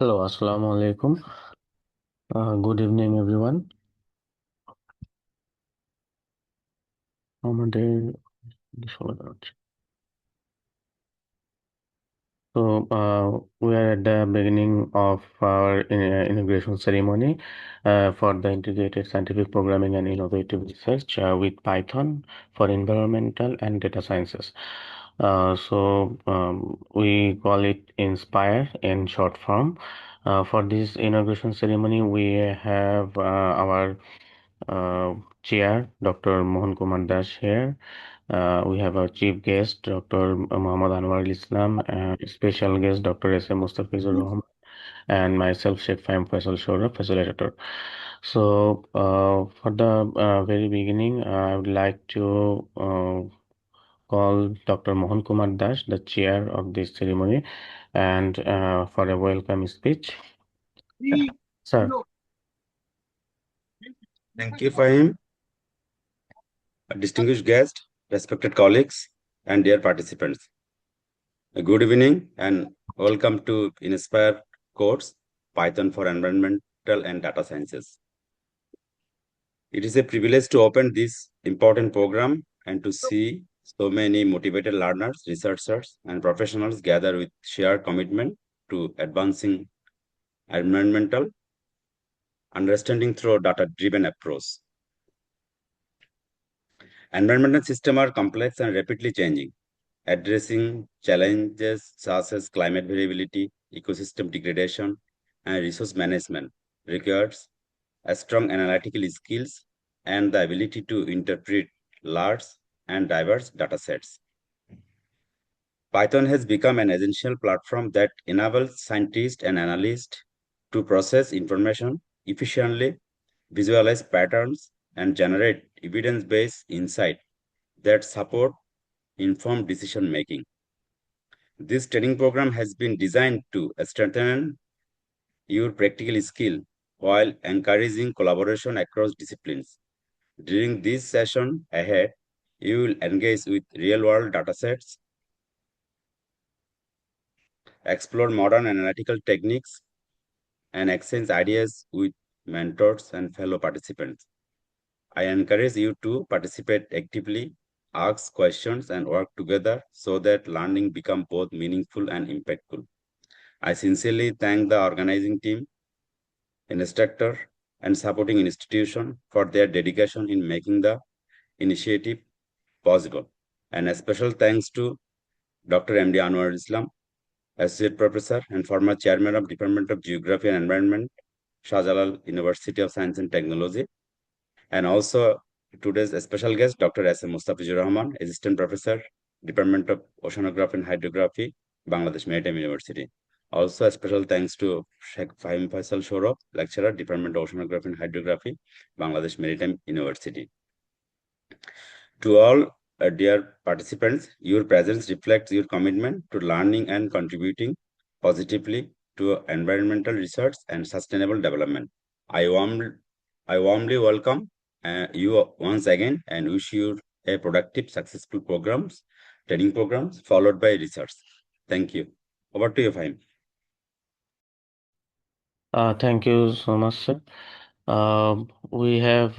Hello, Assalamu alaikum. Good evening, everyone. আমাদের we are at the beginning of our inauguration ceremony for the Integrated Scientific Programming and Innovative Research with Python for Environmental and Data Sciences. We call it INSPIRE in short form. For this inauguration ceremony, we have our uh, chair, Dr. Mohan Kumar Das here. We have our chief guest, Dr. Muhammad Anwar Islam, and special guest, Dr. S. M. Mustafizur Rahman, and myself, Sheikh Fahim Faisal Shora, facilitator. For the very beginning, I would like to call Dr. Mohan Kumar Das, the chair of this ceremony, and for a welcome speech. Sir. Thank you, Fahim. Distinguished guests, respected colleagues, and dear participants. Good evening and welcome to Inspire course, Python for Environmental and Data Sciences. It is a privilege to open this important program and to see so many motivated learners, researchers, and professionals gather with shared commitment to advancing environmental understanding through a data-driven approach. Environmental systems are complex and rapidly changing. Addressing challenges such as climate variability, ecosystem degradation, and resource management requires a strong analytical skills and the ability to interpret large and diverse data sets. Python has become an essential platform that enables scientists and analysts to process information efficiently, visualize patterns, and generate evidence-based insight that support informed decision making. This training program has been designed to strengthen your practical skill while encouraging collaboration across disciplines. During this session ahead, you will engage with real-world datasets, explore modern analytical techniques, and exchange ideas with mentors and fellow participants. I encourage you to participate actively, ask questions, and work together so that learning becomes both meaningful and impactful. I sincerely thank the organizing team, instructor, and supporting institution for their dedication in making the initiative possible. And a special thanks to Dr. M.D. Anwar Islam, Associate Professor and former Chairman of Department of Geography and Environment, Shah Jalal University of Science and Technology, and also today's special guest, Dr. S. M. Mustafizur Rahman, Assistant Professor, Department of Oceanography and Hydrography, Bangladesh Maritime University. Also, a special thanks to Sheikh Fahim Faisal Shorab, Lecturer, Department of Oceanography and Hydrography, Bangladesh Maritime University. To all dear participants, your presence reflects your commitment to learning and contributing positively to environmental research and sustainable development. I warmly welcome you once again and wish you a productive, successful training programs followed by research. Thank you. Over to you, Fahim. Thank you so much, sir. We have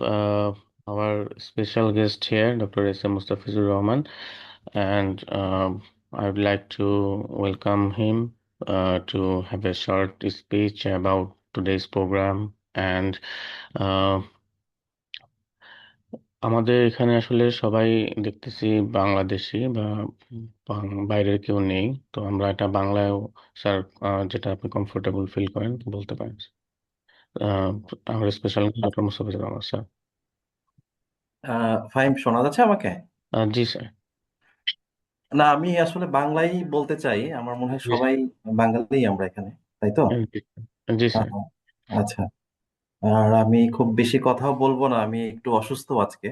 our special guest here, Dr. S. M. Mustafizur Rahman, and I would like to welcome him to have a short speech about today's program. And uh, আমাদের এখানে আসলে সবাই দেখতেছি বাংলাদেশি বা বাইরের কেউ নেই, তো আমরা এটা বাংলায়, স্যার, যেটা আপনি কমফোর্টেবল ফিল করেন বলতে পারেন। আমার special doctor Mustafizur Rahman, sir. Fahim, শোনা যাচ্ছে আমাকে? জি স্যার। না, আমি আসলে বাংলাই বলতে চাই। আমার মনে হয় সবাই বাঙালি আমরা এখানে, তাই তো? জি স্যার। আচ্ছা। আর আমি খুব বেশি কথাও বলবো না, আমি একটু অসুস্থ আজকে।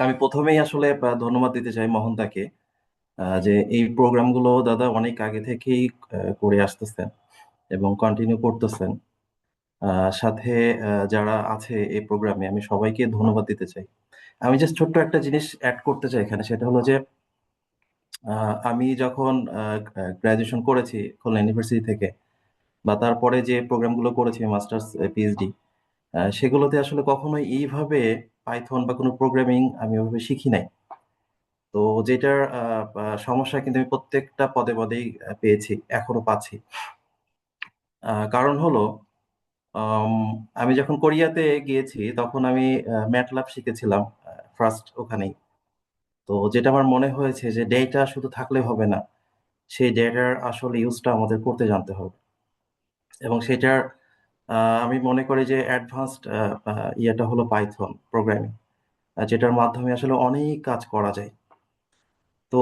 আমি প্রথমেই আসলে ধন্যবাদ দিতে চাই মোহনদাকে, যে এই প্রোগ্রামগুলো দাদা অনেক আগে থেকেই করে আসতেছেন এবং কন্টিনিউ করতেছেন। সাথে যারা আছে এই প্রোগ্রামে, আমি সবাইকে ধন্যবাদ দিতে চাই। আমি জাস্ট ছোট্ট একটা জিনিস অ্যাড করতে চাই এখানে, সেটা হলো যে আমি যখন গ্রাজুয়েশন করেছি খুলনা ইউনিভার্সিটি থেকে, বা তারপরে যে প্রোগ্রামগুলো করেছি মাস্টার্স পিএইচডি, সেগুলোতে আসলে কখনোই এইভাবে পাইথন বা কোনো প্রোগ্রামিং আমি ওইভাবে শিখি নাই। তো যেটার সমস্যা কিন্তু আমি প্রত্যেকটা পদে পদেই পেয়েছি, এখনো পাচ্ছি। কারণ হলো, আম, আমি যখন কোরিয়াতে গিয়েছি তখন আমি ম্যাটল্যাব শিখেছিলাম ফার্স্ট ওখানেই। তো যেটা আমার মনে হয়েছে যে ডেটা শুধু থাকলে হবে না, সেই ডেটার আসলে ইউজটা আমাদের করতে জানতে হবে। এবং সেটার আমি মনে করি যে অ্যাডভান্সড ইয়েটা হলো পাইথন প্রোগ্রামিং, যেটার মাধ্যমে আসলে অনেক কাজ করা যায়। তো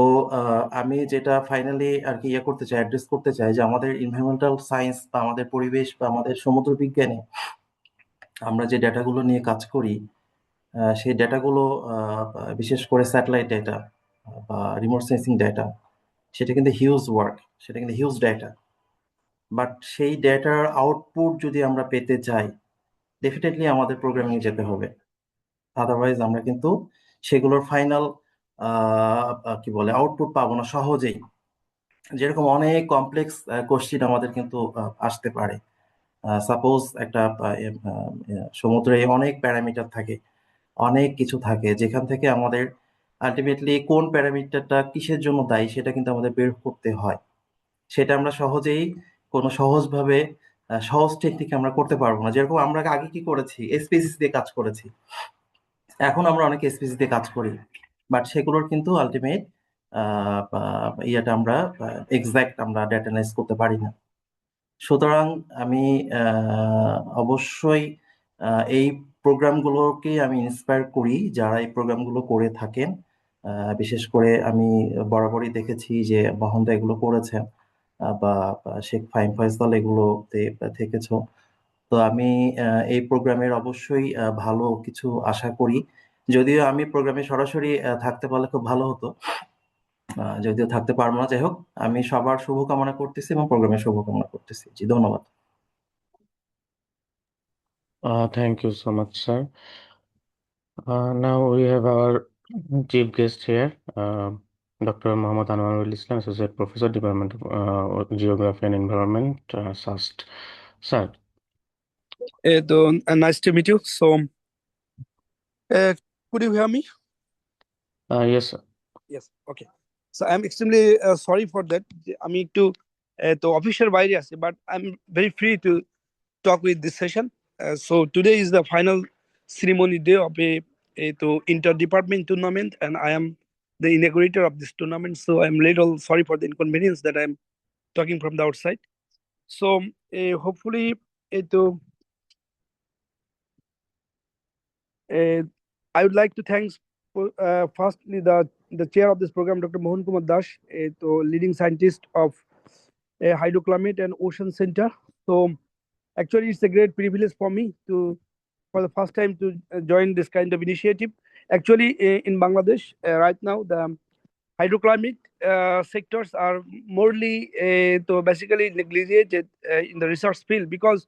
আমি যেটা ফাইনালি আর কি ইয়ে করতে চাই, অ্যাড্রেস করতে চাই, যে আমাদের এনভায়রনমেন্টাল সায়েন্স বা আমাদের পরিবেশ বা আমাদের সমুদ্র বিজ্ঞানে আমরা যে ডেটাগুলো নিয়ে কাজ করি, সেই ডেটাগুলো বিশেষ করে স্যাটেলাইট ডেটা বা রিমোট সেন্সিং ডেটা, সেটা কিন্তু হিউজ ওয়ার্ক, সেটা কিন্তু হিউজ ডেটা। বাট সেই ডেটার আউটপুট যদি আমরা পেতে চাই, ডেফিনেটলি আমাদের প্রোগ্রামিং যেতে হবে। আদারওয়াইজ আমরা কিন্তু সেগুলোর ফাইনাল কি বলে আউটপুট পাবো না সহজেই। যেরকম অনেক কমপ্লেক্স কোশ্চিন আমাদের কিন্তু আসতে পারে। সাপোজ একটা সমুদ্রে অনেক প্যারামিটার থাকে, অনেক কিছু থাকে, যেখান থেকে আমাদের আলটিমেটলি কোন প্যারামিটারটা কিসের জন্য দায়ী সেটা কিন্তু আমাদের বের করতে হয়। সেটা আমরা সহজেই কোনো সহজভাবে সহজ টেকনিকে আমরা করতে পারবো না। যেরকম আমরা আগে কি করেছি, এসপিএসসি দিয়ে কাজ করেছি, এখন আমরা অনেক এসপিএসসি দিয়ে কাজ করি, বাট সেগুলোর কিন্তু আলটিমেট ইয়েটা আমরা এক্সাক্ট আমরা ডেটা অ্যানালাইজ করতে পারি না। সুতরাং আমি অবশ্যই এই প্রোগ্রামগুলোকে আমি ইন্সপায়ার করি যারা এই প্রোগ্রামগুলো করে থাকেন। বিশেষ করে আমি বরাবরই দেখেছি যে বহনদা এগুলো করেছেন, বা শেখ ফাহিম ফয়সাল এগুলোতে থেকেছো। তো আমি এই প্রোগ্রামের অবশ্যই ভালো কিছু আশা করি। যদিও আমি প্রোগ্রামে সরাসরি থাকতে পারলে খুব ভালো হতো, যদিও থাকতে পারবো না। যাই হোক, আমি সবার শুভকামনা করতেছি এবং প্রোগ্রামের শুভকামনা করতেছি। জি, ধন্যবাদ। Thank you so much, sir. Now we have our chief guest here, Dr. Muhammad Anwarul Islam, Associate Professor, Department of Geography and Environment, SAST. Sir, Nice to meet you. Uh, could you hear me? yes, sir. Yes. Okay. So I'm extremely sorry for that. আমি একটু তো অফিসের বাইরে আছি, but I'm very free to talk with this session. So today is the final ceremony day of a to inter-department tournament, and I am the inaugurator of this tournament. So I'm little sorry for the inconvenience that I'm talking from the outside. So hopefully, to I would like to thank firstly the chair of this program, Dr. Mohan Kumar Dash, the leading scientist of Hydroclimate and Ocean Center. So actually, it's a great privilege for me to, for the first time, to join this kind of initiative. Actually, in Bangladesh right now, the hydroclimate sectors are morely to basically neglected in the research field, because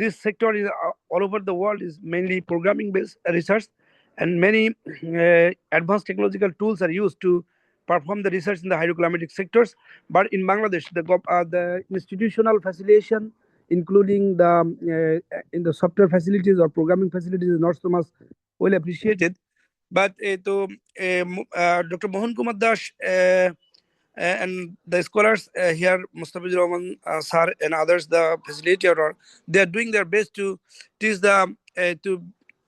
this sector is all over the world is mainly programming based research, and many advanced technological tools are used to perform the research in the hydroclimatic sectors. But in Bangladesh, the institutional facilitation, including the in the software facilities or programming facilities, is not so much well appreciated. But Dr. Mohan Kumar Dash and the scholars here, Mustafizur Rahman sir and others, the facilitator, they are doing their best to teach the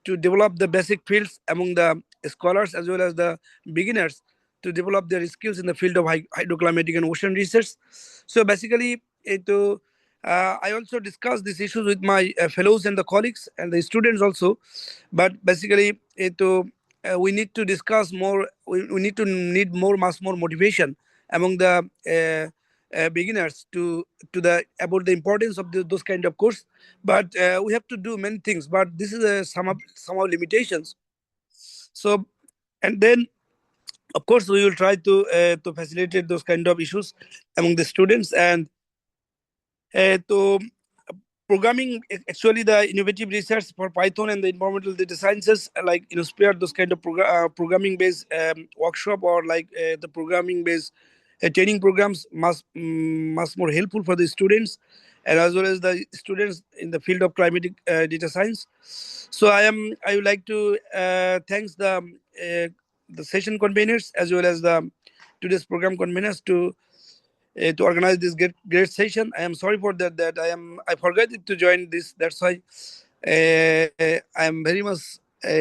to develop the basic fields among the scholars as well as the beginners, to develop their skills in the field of hydroclimatic and ocean research. So basically, I also discussed these issues with my fellows and the colleagues and the students also. But basically, we need to discuss more. We need to need more, much more motivation among the beginners to the about the importance of those kind of course. But we have to do many things. But this is some of limitations. So, and then of course we will try to facilitate those kind of issues among the students, and to programming, actually the innovative research for Python and the environmental data sciences, like inspire those kind of programming based workshop, or like the programming based training programs much more helpful for the students. and as well as the students in the field of climatic data science. So I would like to thanks the session conveners as well as the today's program conveners to organize this great session. I am sorry for that I forgot to join this. That's why I am very much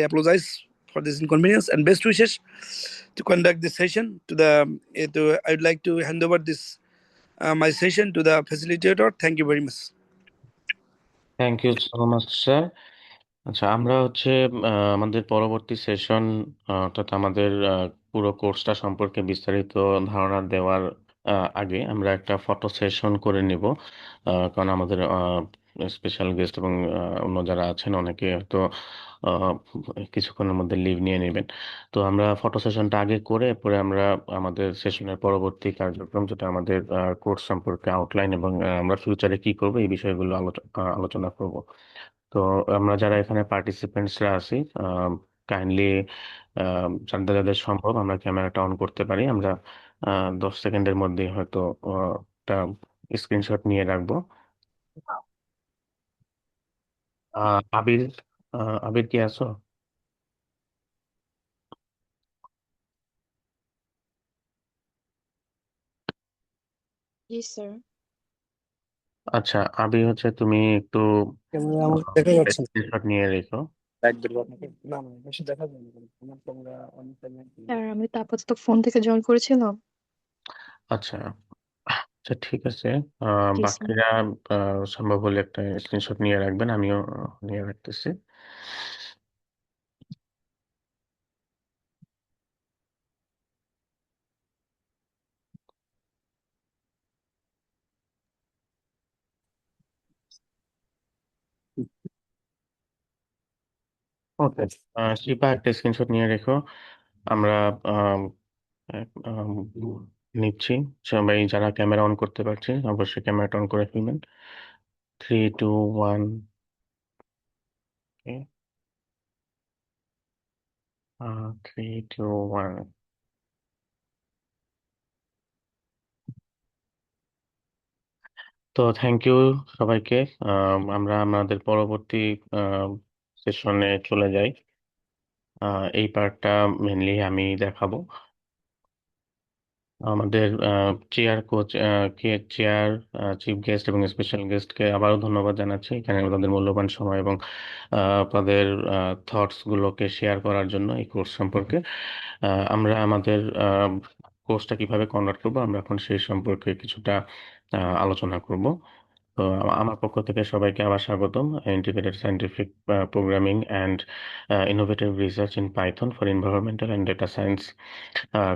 apologize for this inconvenience and best wishes to conduct this session. I would like to hand over this my session to the facilitator. Thank you very much. Thank you so much sir. আচ্ছা, আমরা হচ্ছে আমাদের পরবর্তী session অর্থাৎ আমাদের পুরো কোর্সটা সম্পর্কে বিস্তারিত ধারণা দেওয়ার আগে আমরা একটা ফটো সেশন করে নিব, কারণ আমাদের স্পেশাল গেস্ট এবং অন্য যারা আছেন অনেকে তো আহ, কিছুক্ষণের মধ্যে লিভ নিয়ে নেবেন। তো আমরা ফটো সেশনটা আগে করে পরে আমরা আমাদের সেশনের পরবর্তী কার্যক্রম, যেটা আমাদের কোর্স সম্পর্কে আউটলাইন এবং আমরা ফিউচারে কি করব এই বিষয়গুলো আলোচনা করব। তো আমরা যারা এখানে পার্টিসিপেন্টসরা আছি, কাইন্ডলি যাদের যাদের সম্ভব আমরা ক্যামেরাটা অন করতে পারি। আমরা 10 সেকেন্ডের মধ্যেই হয়তো একটা স্ক্রিনশট নিয়ে রাখবো। আবির, আবির কি আছো? Yes, sir. আচ্ছা আবির, হচ্ছে তুমি একটু ক্যামেরা আমার দেখা যাচ্ছে না। স্ক্রিনশট নিয়ে রেখো। ব্যাক দেবো আপনাকে? না না, বেশি দেখা যায় না, আমার ক্যামেরা অন টাইমে। স্যার আমি তো আপাতত ফোন থেকে জয়েন করেছিলাম। আচ্ছা আচ্ছা, ঠিক আছে। জি স্যার। বাকিরা সম্ভব হলে একটা স্ক্রিনশট নিয়ে রাখবেন, আমিও নিয়ে রাখতেছি। ওকে, শিপা একটা স্ক্রিনশট নিয়ে রেখো। আমরা আম, আম, নিচ্ছি। সবাই যারা ক্যামেরা অন করতে পারছে অবশ্যই ক্যামেরাটা অন করে ফেলবেন। 3 2 1। 3 2 1। তো থ্যাংক ইউ সবাইকে। আমরা আমাদের পরবর্তী সেশনে চলে যাই। এই পার্টটা মেনলি আমি দেখাবো। আমাদের chair coach chair chief guest এবং স্পেশাল গেস্টকে আবারও ধন্যবাদ জানাচ্ছি এখানে তাদের মূল্যবান সময় এবং তাদের থটস গুলোকে শেয়ার করার জন্য এই কোর্স সম্পর্কে। আমরা আমাদের কোর্সটা কিভাবে কন্ডাক্ট করবো আমরা এখন সেই সম্পর্কে কিছুটা আলোচনা করব। তো আমার পক্ষ থেকে সবাইকে আবার স্বাগতম integrated scientific programming and innovative research in Python for environmental and data science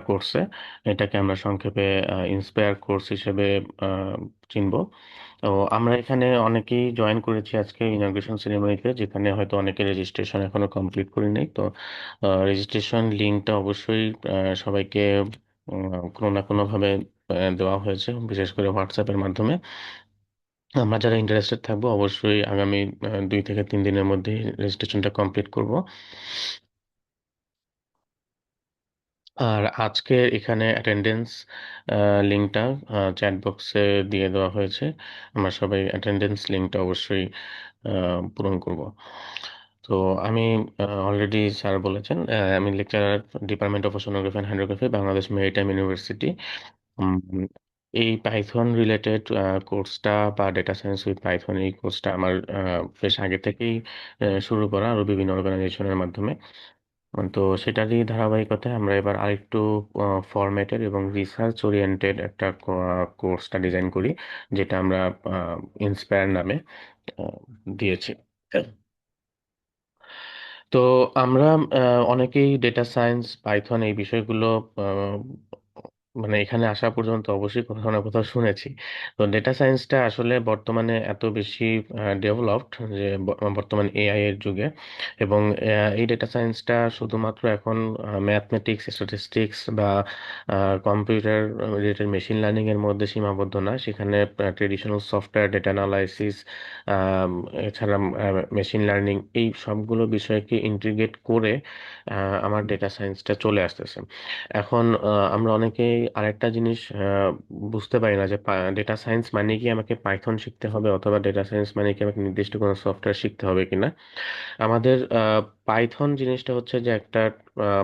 কোর্সে। এটাকে আমরা সংক্ষেপে ইন্সপায়ার কোর্স হিসেবে চিনব। তো আমরা এখানে অনেকেই জয়েন করেছি আজকে ইনগ্রেশন সেরেমনিতে, যেখানে হয়তো অনেকে রেজিস্ট্রেশন এখনো কমপ্লিট করিনি। তো রেজিস্ট্রেশন লিঙ্কটা অবশ্যই সবাইকে কোনো না কোনোভাবে দেওয়া হয়েছে, বিশেষ করে হোয়াটসঅ্যাপের মাধ্যমে। আমরা যারা ইন্টারেস্টেড থাকবো অবশ্যই আগামী 2 থেকে 3 দিনের মধ্যে রেজিস্ট্রেশনটা কমপ্লিট করব। আর আজকে এখানে অ্যাটেন্ডেন্স লিঙ্কটা চ্যাট বক্সে দিয়ে দেওয়া হয়েছে। আমরা সবাই অ্যাটেন্ডেন্স লিঙ্কটা অবশ্যই পূরণ করব। তো আমি অলরেডি স্যার বলেছেন, আমি lecturer department of oceanography and hydrography, Bangladesh maritime university. Um, এই পাইথন রিলেটেড কোর্সটা বা ডেটা সায়েন্স উইথ পাইথন এই কোর্সটা আমার বেশ আগে থেকেই শুরু করা আরো বিভিন্ন অর্গানাইজেশনের মাধ্যমে। তো সেটারই ধারাবাহিকতায় আমরা এবার আরেকটু ফরম্যাটেড এবং রিসার্চ ওরিয়েন্টেড একটা কোর্সটা ডিজাইন করি, যেটা আমরা ইন্সপায়ার নামে আহ, দিয়েছি। তো আমরা অনেকেই ডেটা সায়েন্স পাইথন এই বিষয়গুলো আহ, মানে এখানে আসা পর্যন্ত অবশ্যই কোথাও না কোথাও শুনেছি। তো ডেটা সায়েন্সটা আসলে বর্তমানে এত বেশি ডেভেলপড যে বর্তমান এআই এর যুগে, এবং এই ডেটা সায়েন্সটা শুধুমাত্র এখন ম্যাথমেটিক্স, স্ট্যাটিস্টিক্স বা কম্পিউটার রিলেটেড মেশিন লার্নিং এর মধ্যে সীমাবদ্ধ না। সেখানে ট্রেডিশনাল সফটওয়্যার ডেটা অ্যানালাইসিস, এছাড়া মেশিন লার্নিং, এই সবগুলো বিষয়কে ইন্টিগ্রেট করে আমার ডেটা সায়েন্সটা চলে আসতেছে। এখন আমরা অনেকেই আরেকটা জিনিস বুঝতে পারি না যে ডেটা সায়েন্স মানে কি আমাকে পাইথন শিখতে হবে, অথবা ডেটা সায়েন্স মানে কি আমাকে নির্দিষ্ট কোনো সফটওয়্যার শিখতে হবে কিনা। আমাদের পাইথন জিনিসটা হচ্ছে যে একটা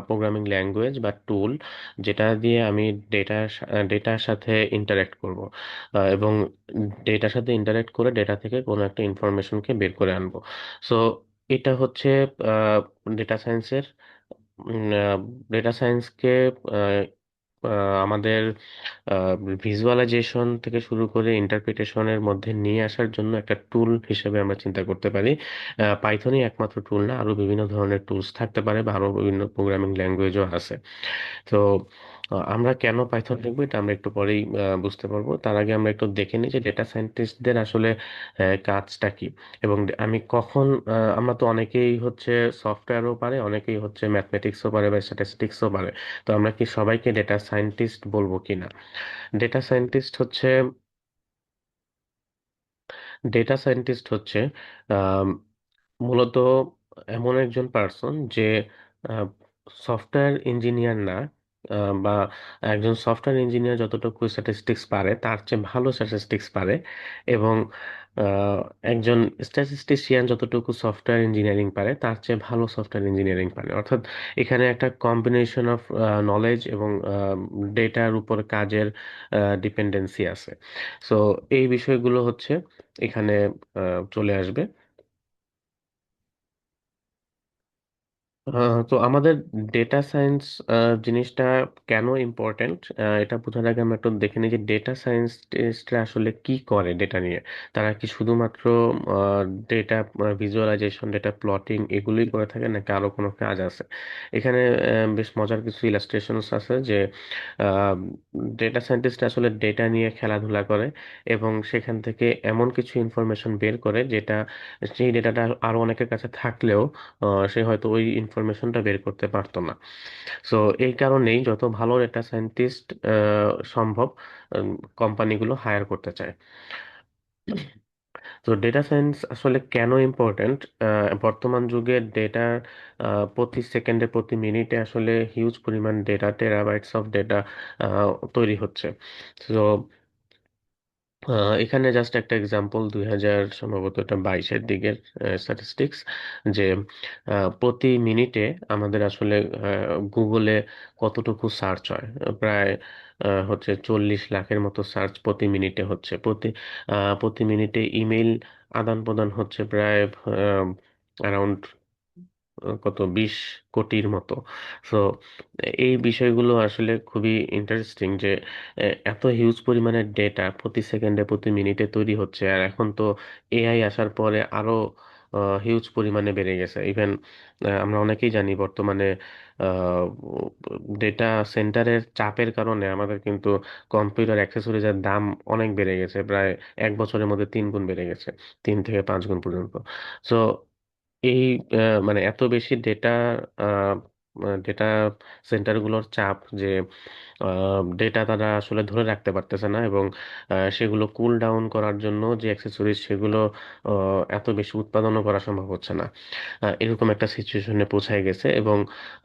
প্রোগ্রামিং ল্যাঙ্গুয়েজ বা টুল, যেটা দিয়ে আমি ডেটার সাথে ইন্টারেক্ট করব, এবং ডেটার সাথে ইন্টারেক্ট করে ডেটা থেকে কোনো একটা ইনফরমেশনকে বের করে আনবো। সো এটা হচ্ছে ডেটা সায়েন্সের ডেটা সায়েন্সকে আমাদের ভিজুয়ালাইজেশন থেকে শুরু করে ইন্টারপ্রিটেশনের মধ্যে নিয়ে আসার জন্য একটা টুল হিসেবে আমরা চিন্তা করতে পারি। পাইথনই একমাত্র টুল না, আরো বিভিন্ন ধরনের টুলস থাকতে পারে, বা আরো বিভিন্ন প্রোগ্রামিং ল্যাঙ্গুয়েজও আছে। তো আমরা কেন পাইথন লিখবো এটা আমরা একটু পরেই বুঝতে পারবো। তার আগে আমরা একটু দেখে নিই যে ডেটা সায়েন্টিস্টদের আসলে কাজটা কি। এবং আমি কখন আমরা তো অনেকেই হচ্ছে সফটওয়্যারও পারে, অনেকেই হচ্ছে ম্যাথমেটিক্সও পারে বা স্ট্যাটিস্টিক্সও পারে। তো আমরা কি সবাইকে ডেটা সায়েন্টিস্ট বলবো কিনা? ডেটা সায়েন্টিস্ট হচ্ছে ডেটা সায়েন্টিস্ট হচ্ছে আম, মূলত এমন একজন পার্সন যে সফটওয়্যার ইঞ্জিনিয়ার না, বা একজন সফটওয়্যার ইঞ্জিনিয়ার যতটুকু স্ট্যাটিস্টিক্স পারে তার চেয়ে ভালো স্ট্যাটিস্টিক্স পারে, এবং আহ, একজন স্ট্যাটিস্টিশিয়ান যতটুকু সফটওয়্যার ইঞ্জিনিয়ারিং পারে তার চেয়ে ভালো সফটওয়্যার ইঞ্জিনিয়ারিং পারে। অর্থাৎ এখানে একটা কম্বিনেশন অফ নলেজ এবং ডেটার উপর কাজের ডিপেন্ডেন্সি আছে। সো এই বিষয়গুলো হচ্ছে এখানে চলে আসবে। তো আমাদের ডেটা সায়েন্স জিনিসটা কেন ইম্পর্ট্যান্ট, এটা বোঝার আগে আমরা একটু দেখে নিই যে ডেটা সায়েন্টিস্টরা আসলে কি করে ডেটা নিয়ে। তারা কি শুধুমাত্র ডেটা ভিজুয়ালাইজেশন, ডেটা প্লটিং এগুলোই করে থাকে, নাকি আরো কোনো কাজ আছে? এখানে বেশ মজার কিছু ইলাস্ট্রেশনস আছে যে ডেটা সায়েন্টিস্ট আসলে ডেটা নিয়ে খেলাধুলা করে, এবং সেখান থেকে এমন কিছু ইনফরমেশন বের করে যেটা, সেই ডেটাটা আরো অনেকের কাছে থাকলেও সে হয়তো ওই ইনফরমেশনটা বের করতে পারতো না। সো এই কারণেই যত ভালো ডেটা সায়েন্টিস্ট সম্ভব কোম্পানিগুলো হায়ার করতে চায়। তো ডেটা সায়েন্স আসলে কেন ইম্পর্ট্যান্ট? বর্তমান যুগে ডেটা প্রতি সেকেন্ডে প্রতি মিনিটে আসলে হিউজ পরিমাণ ডেটা, টেরাবাইটস অফ ডেটা তৈরি হচ্ছে। তো এখানে জাস্ট একটা এক্সাম্পল, 2000 সম্ভবত এটা 22-এর দিকের স্ট্যাটিস্টিক্স, যে প্রতি মিনিটে আমাদের আসলে গুগলে কতটুকু সার্চ হয়। প্রায় হচ্ছে 40 লাখের মতো সার্চ প্রতি মিনিটে হচ্ছে। প্রতি মিনিটে ইমেইল আদান প্রদান হচ্ছে প্রায় অ্যারাউন্ড কত 20 কোটির মতো। সো এই বিষয়গুলো আসলে খুবই ইন্টারেস্টিং যে এত হিউজ পরিমাণের ডেটা প্রতি সেকেন্ডে প্রতি মিনিটে তৈরি হচ্ছে। আর এখন তো এআই আসার পরে আরো হিউজ পরিমাণে বেড়ে গেছে। ইভেন আমরা অনেকেই জানি বর্তমানে ডেটা সেন্টারের চাপের কারণে আমাদের কিন্তু কম্পিউটার অ্যাক্সেসরিজের দাম অনেক বেড়ে গেছে, প্রায় 1 বছরের মধ্যে 3 গুণ বেড়ে গেছে, 3 থেকে 5 গুণ পর্যন্ত। সো এই মানে এত বেশি ডেটা ডেটা সেন্টারগুলোর চাপ যে ডেটা তারা আসলে ধরে রাখতে পারতেছে না, এবং সেগুলো কুল ডাউন করার জন্য যে অ্যাক্সেসরিজ সেগুলো এত বেশি উৎপাদনও করা সম্ভব হচ্ছে না। এরকম একটা সিচুয়েশনে পৌঁছায় গেছে, এবং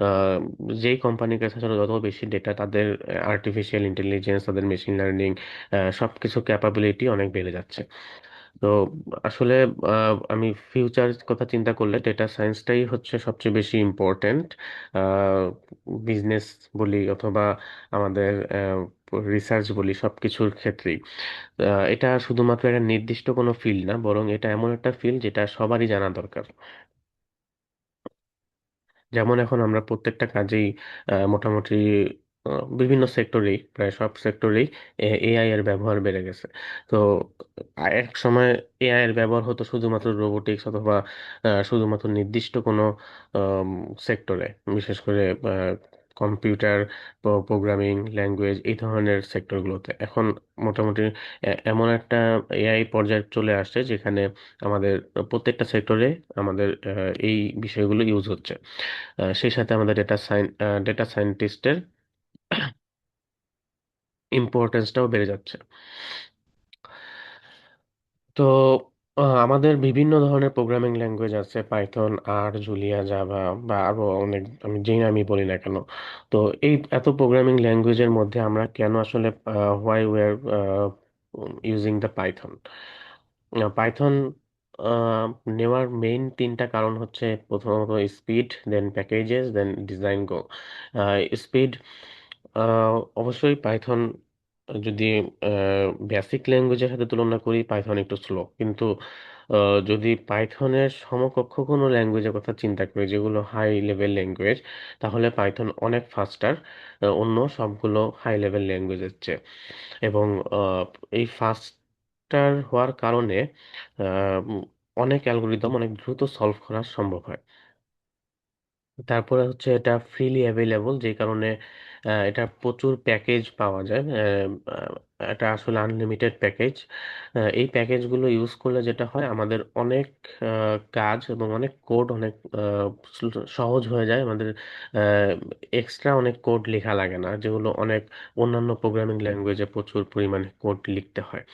আহ, যেই কোম্পানির কাছে আসলে যত বেশি ডেটা, তাদের আর্টিফিশিয়াল ইন্টেলিজেন্স, তাদের মেশিন লার্নিং সবকিছু ক্যাপাবিলিটি অনেক বেড়ে যাচ্ছে। তো আসলে আমি ফিউচার কথা চিন্তা করলে ডেটা সায়েন্সটাই হচ্ছে সবচেয়ে বেশি ইম্পর্ট্যান্ট। বিজনেস বলি অথবা আমাদের রিসার্চ বলি, সবকিছুর ক্ষেত্রেই এটা শুধুমাত্র একটা নির্দিষ্ট কোনো ফিল্ড না, বরং এটা এমন একটা ফিল্ড যেটা সবারই জানা দরকার। যেমন এখন আমরা প্রত্যেকটা কাজেই মোটামুটি বিভিন্ন সেক্টরেই, প্রায় সব সেক্টরেই এআই এর ব্যবহার বেড়ে গেছে। তো এক সময় এআই এর ব্যবহার হতো শুধুমাত্র রোবোটিক্স অথবা শুধুমাত্র নির্দিষ্ট কোনো সেক্টরে, বিশেষ করে কম্পিউটার প্রোগ্রামিং ল্যাঙ্গুয়েজ এই ধরনের সেক্টরগুলোতে। এখন মোটামুটি এমন একটা এআই পর্যায়ে চলে আসছে যেখানে আমাদের প্রত্যেকটা সেক্টরে আমাদের এই বিষয়গুলো ইউজ হচ্ছে। সেই সাথে আমাদের ডেটা সায়েন্টিস্টের ইম্পর্টেন্সটাও বেড়ে যাচ্ছে। তো আমাদের বিভিন্ন ধরনের প্রোগ্রামিং ল্যাঙ্গুয়েজ আছে, পাইথন, আর, জুলিয়া, জাভা বা আরো অনেক, আমি যেই নামই বলি না কেন। তো এই এত প্রোগ্রামিং ল্যাঙ্গুয়েজের মধ্যে আমরা কেন আসলে why we are using the Python. Python নেওয়ার মেইন তিনটা কারণ হচ্ছে, প্রথমত স্পিড, দেন প্যাকেজেস, দেন ডিজাইন গোল। স্পিড, অবশ্যই পাইথন যদি বেসিক ল্যাঙ্গুয়েজের সাথে তুলনা করি, পাইথন একটু স্লো, কিন্তু যদি পাইথনের সমকক্ষ কোনো ল্যাঙ্গুয়েজের কথা চিন্তা করি যেগুলো হাই লেভেল ল্যাঙ্গুয়েজ, তাহলে পাইথন অনেক ফাস্টার অন্য সবগুলো হাই লেভেল ল্যাঙ্গুয়েজের চেয়ে। এবং আহ, এই ফাস্টার হওয়ার কারণে অনেক অ্যালগোরিদম অনেক দ্রুত সলভ করা সম্ভব হয়। তারপরে হচ্ছে এটা ফ্রিলি অ্যাভেলেবল, যে কারণে এটা প্রচুর প্যাকেজ পাওয়া যায়। এটা আসলে আনলিমিটেড প্যাকেজ। এই প্যাকেজগুলো ইউজ করলে যেটা হয়, আমাদের অনেক কাজ এবং অনেক কোড অনেক সহজ হয়ে যায় আমাদের। এক্সট্রা অনেক কোড লেখা লাগে না, যেগুলো অনেক অন্যান্য প্রোগ্রামিং ল্যাঙ্গুয়েজে প্রচুর পরিমাণে কোড লিখতে হয়।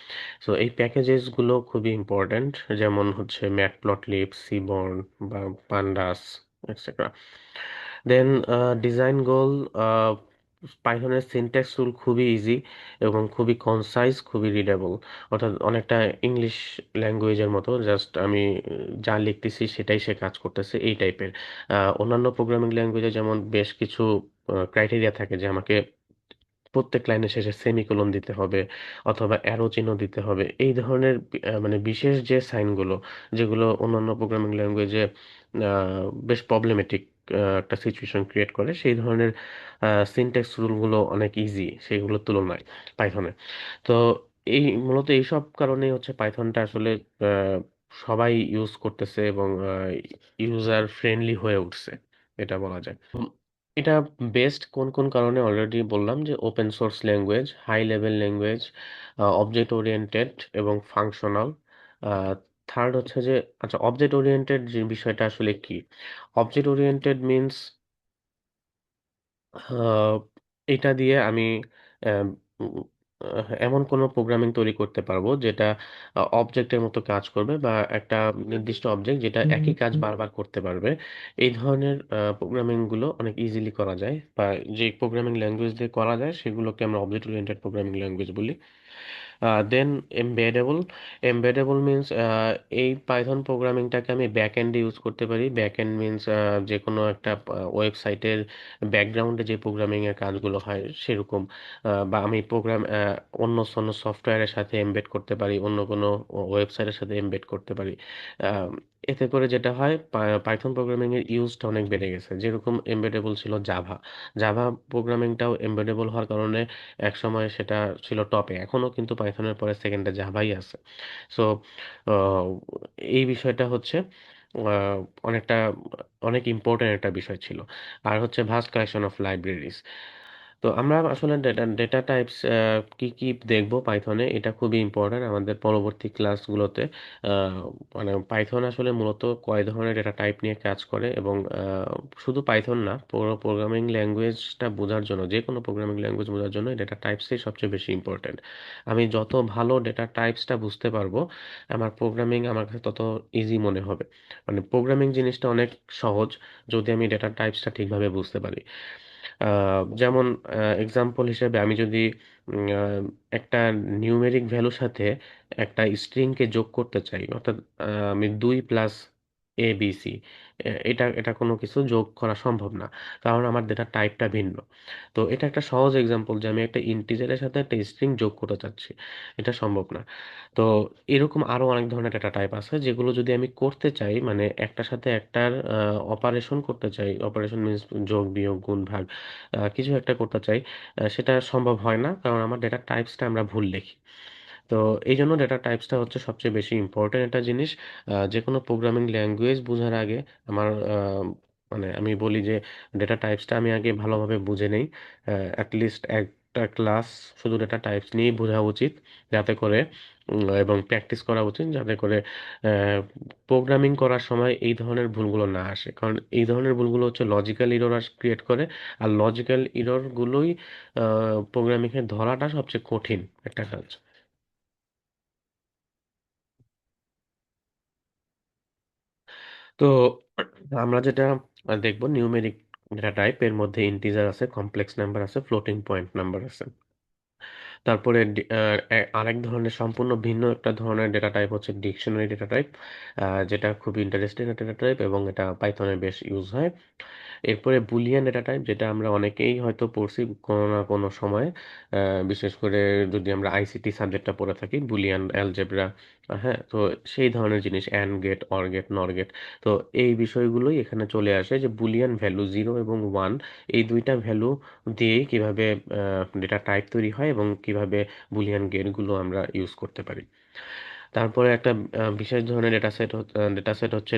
সো এই প্যাকেজেসগুলো খুবই ইম্পর্ট্যান্ট, যেমন হচ্ছে ম্যাটপ্লটলিব, সিবর্ন বা পান্ডাস, এটসেট্রা। দেন ডিজাইন গোল, পাইথনের সিনট্যাক্স রুল খুবই ইজি এবং খুবই কনসাইজ, খুবই রিডেবল। অর্থাৎ অনেকটা ইংলিশ ল্যাঙ্গুয়েজের মতো, জাস্ট আমি যা লিখতেছি সেটাই সে কাজ করতেছে, এই টাইপের। অন্যান্য প্রোগ্রামিং ল্যাঙ্গুয়েজে যেমন বেশ কিছু ক্রাইটেরিয়া থাকে, যে আমাকে প্রত্যেক লাইনের শেষে সেমিকোলন দিতে হবে অথবা অ্যারো চিহ্ন দিতে হবে, এই ধরনের মানে বিশেষ যে সাইনগুলো, যেগুলো অন্যান্য প্রোগ্রামিং ল্যাঙ্গুয়েজে বেশ প্রবলেমেটিক একটা সিচুয়েশন ক্রিয়েট করে, সেই ধরনের সিনট্যাক্স রুলগুলো অনেক ইজি সেগুলোর তুলনায় পাইথনে। তো এই মূলত এইসব কারণেই হচ্ছে পাইথনটা আসলে আহ, সবাই ইউজ করতেছে এবং ইউজার ফ্রেন্ডলি হয়ে উঠছে, এটা বলা যায়। এটা বেস্ট কোন কোন কারণে অলরেডি বললাম, যে open source language, high level language, object oriented এবং ফাংশনাল। থার্ড হচ্ছে যে, আচ্ছা, অবজেক্ট ওরিয়েন্টেড যে বিষয়টা আসলে কি? অবজেক্ট ওরিয়েন্টেড মিন্স আহ, এটা দিয়ে আমি আহ, উম, এমন কোনো প্রোগ্রামিং তৈরি করতে পারবো যেটা অবজেক্টের মতো কাজ করবে, বা একটা নির্দিষ্ট অবজেক্ট যেটা একই কাজ বারবার করতে পারবে। এই ধরনের প্রোগ্রামিং গুলো অনেক ইজিলি করা যায়, বা যে প্রোগ্রামিং ল্যাঙ্গুয়েজ দিয়ে করা যায় সেগুলোকে আমরা অবজেক্ট ওরিয়েন্টেড প্রোগ্রামিং ল্যাঙ্গুয়েজ বলি। দেন এমবেডেবল। এমবেডেবল মিন্স এই পাইথন প্রোগ্রামিংটাকে আমি ব্যাক এন্ডে ইউজ করতে পারি। ব্যাক এন্ড মিন্স যে কোনো একটা ওয়েবসাইটের ব্যাকগ্রাউন্ডে যে প্রোগ্রামিং এর কাজগুলো হয় সেরকম। বা আমি প্রোগ্রাম অন্য অন্য সফটওয়্যারের সাথে এমবেড করতে পারি, অন্য কোনো ওয়েবসাইটের সাথে এমবেড করতে পারি। আহ, এতে করে যেটা হয়, পাইথন প্রোগ্রামিং এর ইউজটা অনেক বেড়ে গেছে। যেরকম এমবেডেবল ছিল জাভা, জাভা প্রোগ্রামিংটাও এমবেডেবল হওয়ার কারণে এক সময় সেটা ছিল টপে, এখনো কিন্তু পাইথনের পরে সেকেন্ডে জাভাই আছে। সো এই বিষয়টা হচ্ছে আহ, অনেকটা অনেক ইম্পর্টেন্ট একটা বিষয় ছিল। আর হচ্ছে ভাস্ট কালেকশন অফ লাইব্রেরিজ। তো আমরা আসলে ডেটা ডেটা টাইপস কি কি দেখবো পাইথনে, এটা খুবই ইম্পর্ট্যান্ট আমাদের পরবর্তী ক্লাসগুলোতে। আহ, মানে পাইথন আসলে মূলত কয় ধরনের ডেটা টাইপ নিয়ে কাজ করে, এবং শুধু পাইথন না, পুরো প্রোগ্রামিং ল্যাঙ্গুয়েজটা বোঝার জন্য, যে কোনো প্রোগ্রামিং ল্যাঙ্গুয়েজ বোঝার জন্য ডেটা টাইপসই সবচেয়ে বেশি ইম্পর্ট্যান্ট। আমি যত ভালো ডেটা টাইপসটা বুঝতে পারবো, আমার প্রোগ্রামিং আমার কাছে তত ইজি মনে হবে। মানে প্রোগ্রামিং জিনিসটা অনেক সহজ যদি আমি ডেটা টাইপসটা ঠিকভাবে বুঝতে পারি। যেমন এক্সাম্পল হিসেবে আমি যদি একটা নিউমেরিক ভ্যালুর সাথে একটা স্ট্রিংকে যোগ করতে চাই, অর্থাৎ আমি 2 + ABC, এটা এটা কোনো কিছু যোগ করা সম্ভব না, কারণ আমার ডেটা টাইপটা ভিন্ন। তো এটা একটা সহজ এক্সাম্পল যে আমি একটা ইন্টিজারের সাথে একটা স্ট্রিং যোগ করতে চাচ্ছি, এটা সম্ভব না। তো এরকম আরো অনেক ধরনের ডেটা টাইপ আছে, যেগুলো যদি আমি করতে চাই, মানে একটার সাথে একটার অপারেশন করতে চাই, অপারেশন মিনস যোগ, বিয়োগ, গুণ, ভাগ, কিছু একটা করতে চাই, সেটা সম্ভব হয় না, কারণ আমার ডেটা টাইপসটা আমরা ভুল লিখি। তো এই জন্য ডেটা টাইপসটা হচ্ছে সবচেয়ে বেশি ইম্পর্টেন্ট একটা জিনিস। যে কোনো প্রোগ্রামিং ল্যাঙ্গুয়েজ বোঝার আগে আমার মানে আমি বলি যে ডেটা টাইপসটা আমি আগে ভালোভাবে বুঝে নেই। অ্যাটলিস্ট একটা ক্লাস শুধু ডেটা টাইপস নিয়েই বোঝা উচিত, যাতে করে এবং প্র্যাকটিস করা উচিত, যাতে করে প্রোগ্রামিং করার সময় এই ধরনের ভুলগুলো না আসে, কারণ এই ধরনের ভুলগুলো হচ্ছে লজিক্যাল ইরর ক্রিয়েট করে। আর লজিক্যাল ইরর গুলোই প্রোগ্রামিং এ ধরাটা সবচেয়ে কঠিন একটা কাজ। তো আমরা যেটা দেখবো নিউমেরিক ডেটা টাইপ, এর মধ্যে ইন্টিজার আছে, কমপ্লেক্স নাম্বার আছে, ফ্লোটিং পয়েন্ট নাম্বার আছে। তারপরে আরেক ধরনের সম্পূর্ণ ভিন্ন একটা ধরনের ডেটা টাইপ হচ্ছে ডিকশনারি ডেটা টাইপ, যেটা খুব ইন্টারেস্টিং একটা ডেটা টাইপ এবং এটা পাইথনে বেশ ইউজ হয়। এরপরে বুলিয়ান ডেটা টাইপ, যেটা আমরা অনেকেই হয়তো পড়ছি কোনো না কোনো সময়, বিশেষ করে যদি আমরা আইসিটি সাবজেক্টটা পড়ে থাকি, বুলিয়ান অ্যালজেব্রা। হ্যাঁ, তো সেই ধরনের জিনিস, অ্যান্ড গেট, অর গেট, নর গেট। তো এই বিষয়গুলোই এখানে চলে আসে, যে বুলিয়ান ভ্যালু 0 এবং 1, এই দুইটা ভ্যালু দিয়েই কিভাবে ডেটা টাইপ তৈরি হয় এবং কিভাবে বুলিয়ান গেটগুলো আমরা ইউজ করতে পারি। তারপরে একটা বিশেষ ধরনের ডেটা সেট হচ্ছে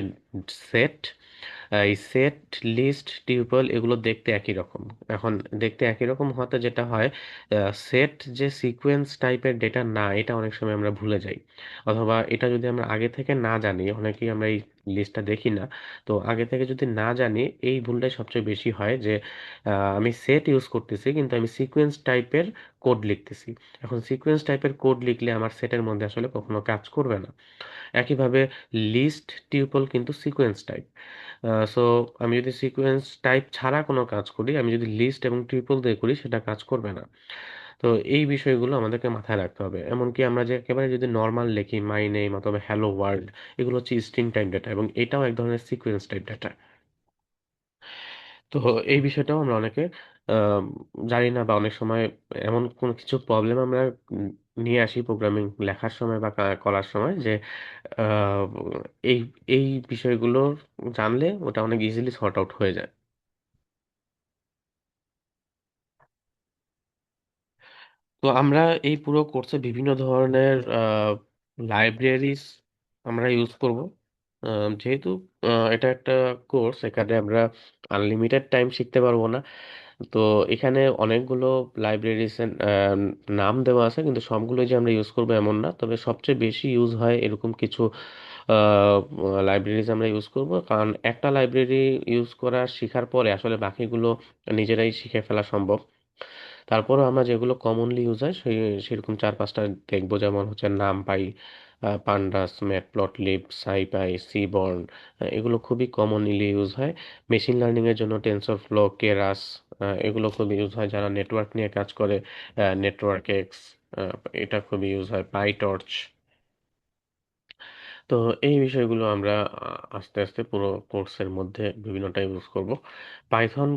সেট। এই সেট, লিস্ট, টিউপল এগুলো দেখতে একই রকম। এখন দেখতে একই রকম হতে যেটা হয়, সেট যে সিকোয়েন্স টাইপের ডেটা না, এটা অনেক সময় আমরা ভুলে যাই। অথবা এটা যদি আমরা আগে থেকে না জানি, অনেকেই আমরা এই লিস্টটা দেখি না। তো আগে থেকে যদি না জানি, এই ভুলটাই সবচেয়ে বেশি হয়, যে আমি সেট ইউজ করতেছি কিন্তু আমি সিকোয়েন্স টাইপের কোড লিখতেছি। এখন সিকোয়েন্স টাইপের কোড লিখলে আমার সেটের মধ্যে আসলে কখনো কাজ করবে না। একইভাবে লিস্ট, টিউপল কিন্তু সিকোয়েন্স টাইপ। সো আমি যদি সিকোয়েন্স টাইপ ছাড়া কোনো কাজ করি, আমি যদি লিস্ট এবং ট্রিপল দিয়ে করি, সেটা কাজ করবে না। তো এই বিষয়গুলো আমাদেরকে মাথায় রাখতে হবে। এমনকি আমরা যে একেবারে যদি নর্মাল লিখি, মাই নেম অথবা হ্যালো ওয়ার্ল্ড, এগুলো হচ্ছে স্ট্রিং টাইপ ডেটা এবং এটাও এক ধরনের সিকোয়েন্স টাইপ ডেটা। তো এই বিষয়টাও আমরা অনেকে আহ, জানি না, বা অনেক সময় এমন কোনো কিছু প্রবলেম আমরা উম, নিয়ে আসি প্রোগ্রামিং লেখার সময় বা করার সময়, যে আহ, এই এই বিষয়গুলো জানলে ওটা অনেক ইজিলি সর্ট আউট হয়ে যায়। তো আমরা এই পুরো কোর্সে বিভিন্ন ধরনের লাইব্রেরিজ আমরা ইউজ করব। যেহেতু এটা একটা কোর্স, এখানে আমরা আনলিমিটেড টাইম শিখতে পারবো না। তো এখানে অনেকগুলো লাইব্রেরিজ নাম দেওয়া আছে, কিন্তু সবগুলো যে আমরা ইউজ করবো এমন না, তবে সবচেয়ে বেশি ইউজ হয় এরকম কিছু লাইব্রেরিজ আমরা ইউজ করব, কারণ একটা লাইব্রেরি ইউজ করা শেখার পরে আসলে বাকিগুলো নিজেরাই শিখে ফেলা সম্ভব। তারপরও আমরা যেগুলো কমনলি ইউজ হয় সেরকম 4-5টা দেখবো, যেমন হচ্ছে নামপাই, পান্ডাস, ম্যাটপ্লটলিব, সাইপাই, সিবর্ন, এগুলো খুবই কমনলি ইউজ হয়। মেশিন লার্নিং এর জন্য টেনসরফ্লো, কেরাস, এগুলো খুবই ইউজ হয়। যারা নেটওয়ার্ক নিয়ে কাজ করে, নেটওয়ার্ক এক্স, এটা খুবই ইউজ হয়, পাইটর্চ। তো এই বিষয়গুলো আমরা আস্তে আস্তে পুরো কোর্সের মধ্যে বিভিন্নটা ইউজ করব। পাইথন,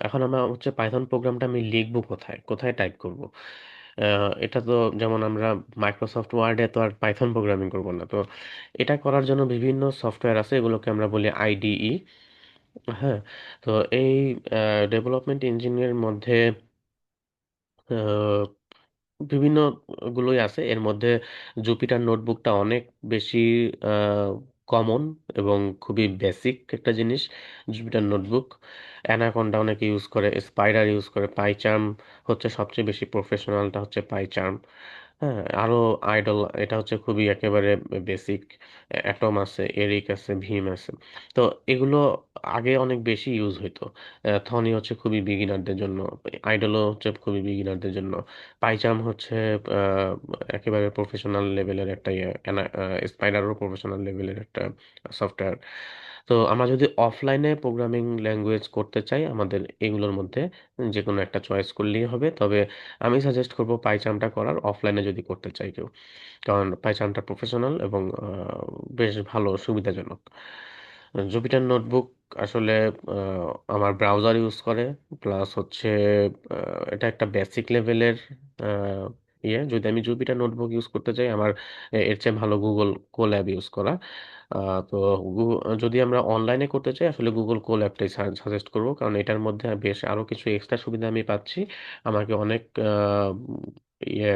এখন আমরা হচ্ছে পাইথন প্রোগ্রামটা আমি লিখবো কোথায়, কোথায় টাইপ করব। এটা তো যেমন আমরা মাইক্রোসফট ওয়ার্ডে তো আর পাইথন প্রোগ্রামিং করব না। তো এটা করার জন্য বিভিন্ন সফটওয়্যার আছে, এগুলোকে আমরা বলি আইডিই। হ্যাঁ, তো এই ডেভেলপমেন্ট ইঞ্জিনের মধ্যে বিভিন্ন গুলোই আছে। এর মধ্যে জুপিটার নোটবুকটা অনেক বেশি কমন এবং খুবই বেসিক একটা জিনিস। জুপিটার নোটবুক, অ্যানাকোন্ডা অনেকে ইউজ করে, স্পাইডার ইউজ করে, পাইচার্ম হচ্ছে সবচেয়ে বেশি প্রফেশনালটা হচ্ছে পাইচার্ম। হ্যাঁ, আরো আইডল, এটা হচ্ছে খুবই একেবারে বেসিক। অ্যাটম আছে, এরিক আছে, ভীম আছে। তো এগুলো আগে অনেক বেশি ইউজ হইতো। থনি হচ্ছে খুবই বিগিনারদের জন্য, আইডলও হচ্ছে খুবই বিগিনারদের জন্য। পাইচার্ম হচ্ছে আহ, একেবারে প্রফেশনাল লেভেলের একটা ইয়ে। স্পাইডারও প্রফেশনাল লেভেলের একটা সফটওয়্যার। তো আমরা যদি অফলাইনে প্রোগ্রামিং ল্যাঙ্গুয়েজ করতে চাই, আমাদের এগুলোর মধ্যে যে কোনো একটা চয়েস করলেই হবে। তবে আমি সাজেস্ট করব পাইচার্মটা করার, অফলাইনে যদি করতে চাই কেউ, কারণ পাইচার্মটা প্রফেশনাল এবং বেশ ভালো, সুবিধাজনক। জুপিটার নোটবুক আসলে আমার ব্রাউজার ইউজ করে, প্লাস হচ্ছে এটা একটা বেসিক লেভেলের ইয়ে। যদি আমি জুপিটার নোটবুক ইউজ করতে চাই, আমার এর চেয়ে ভালো গুগল কোল্যাব ইউজ করা। তো যদি আমরা অনলাইনে করতে চাই, আসলে গুগল কোল্যাবটাই সাজেস্ট করব, কারণ এটার মধ্যে বেশ আরো কিছু এক্সট্রা সুবিধা আমি পাচ্ছি। আমাকে অনেক ইয়ে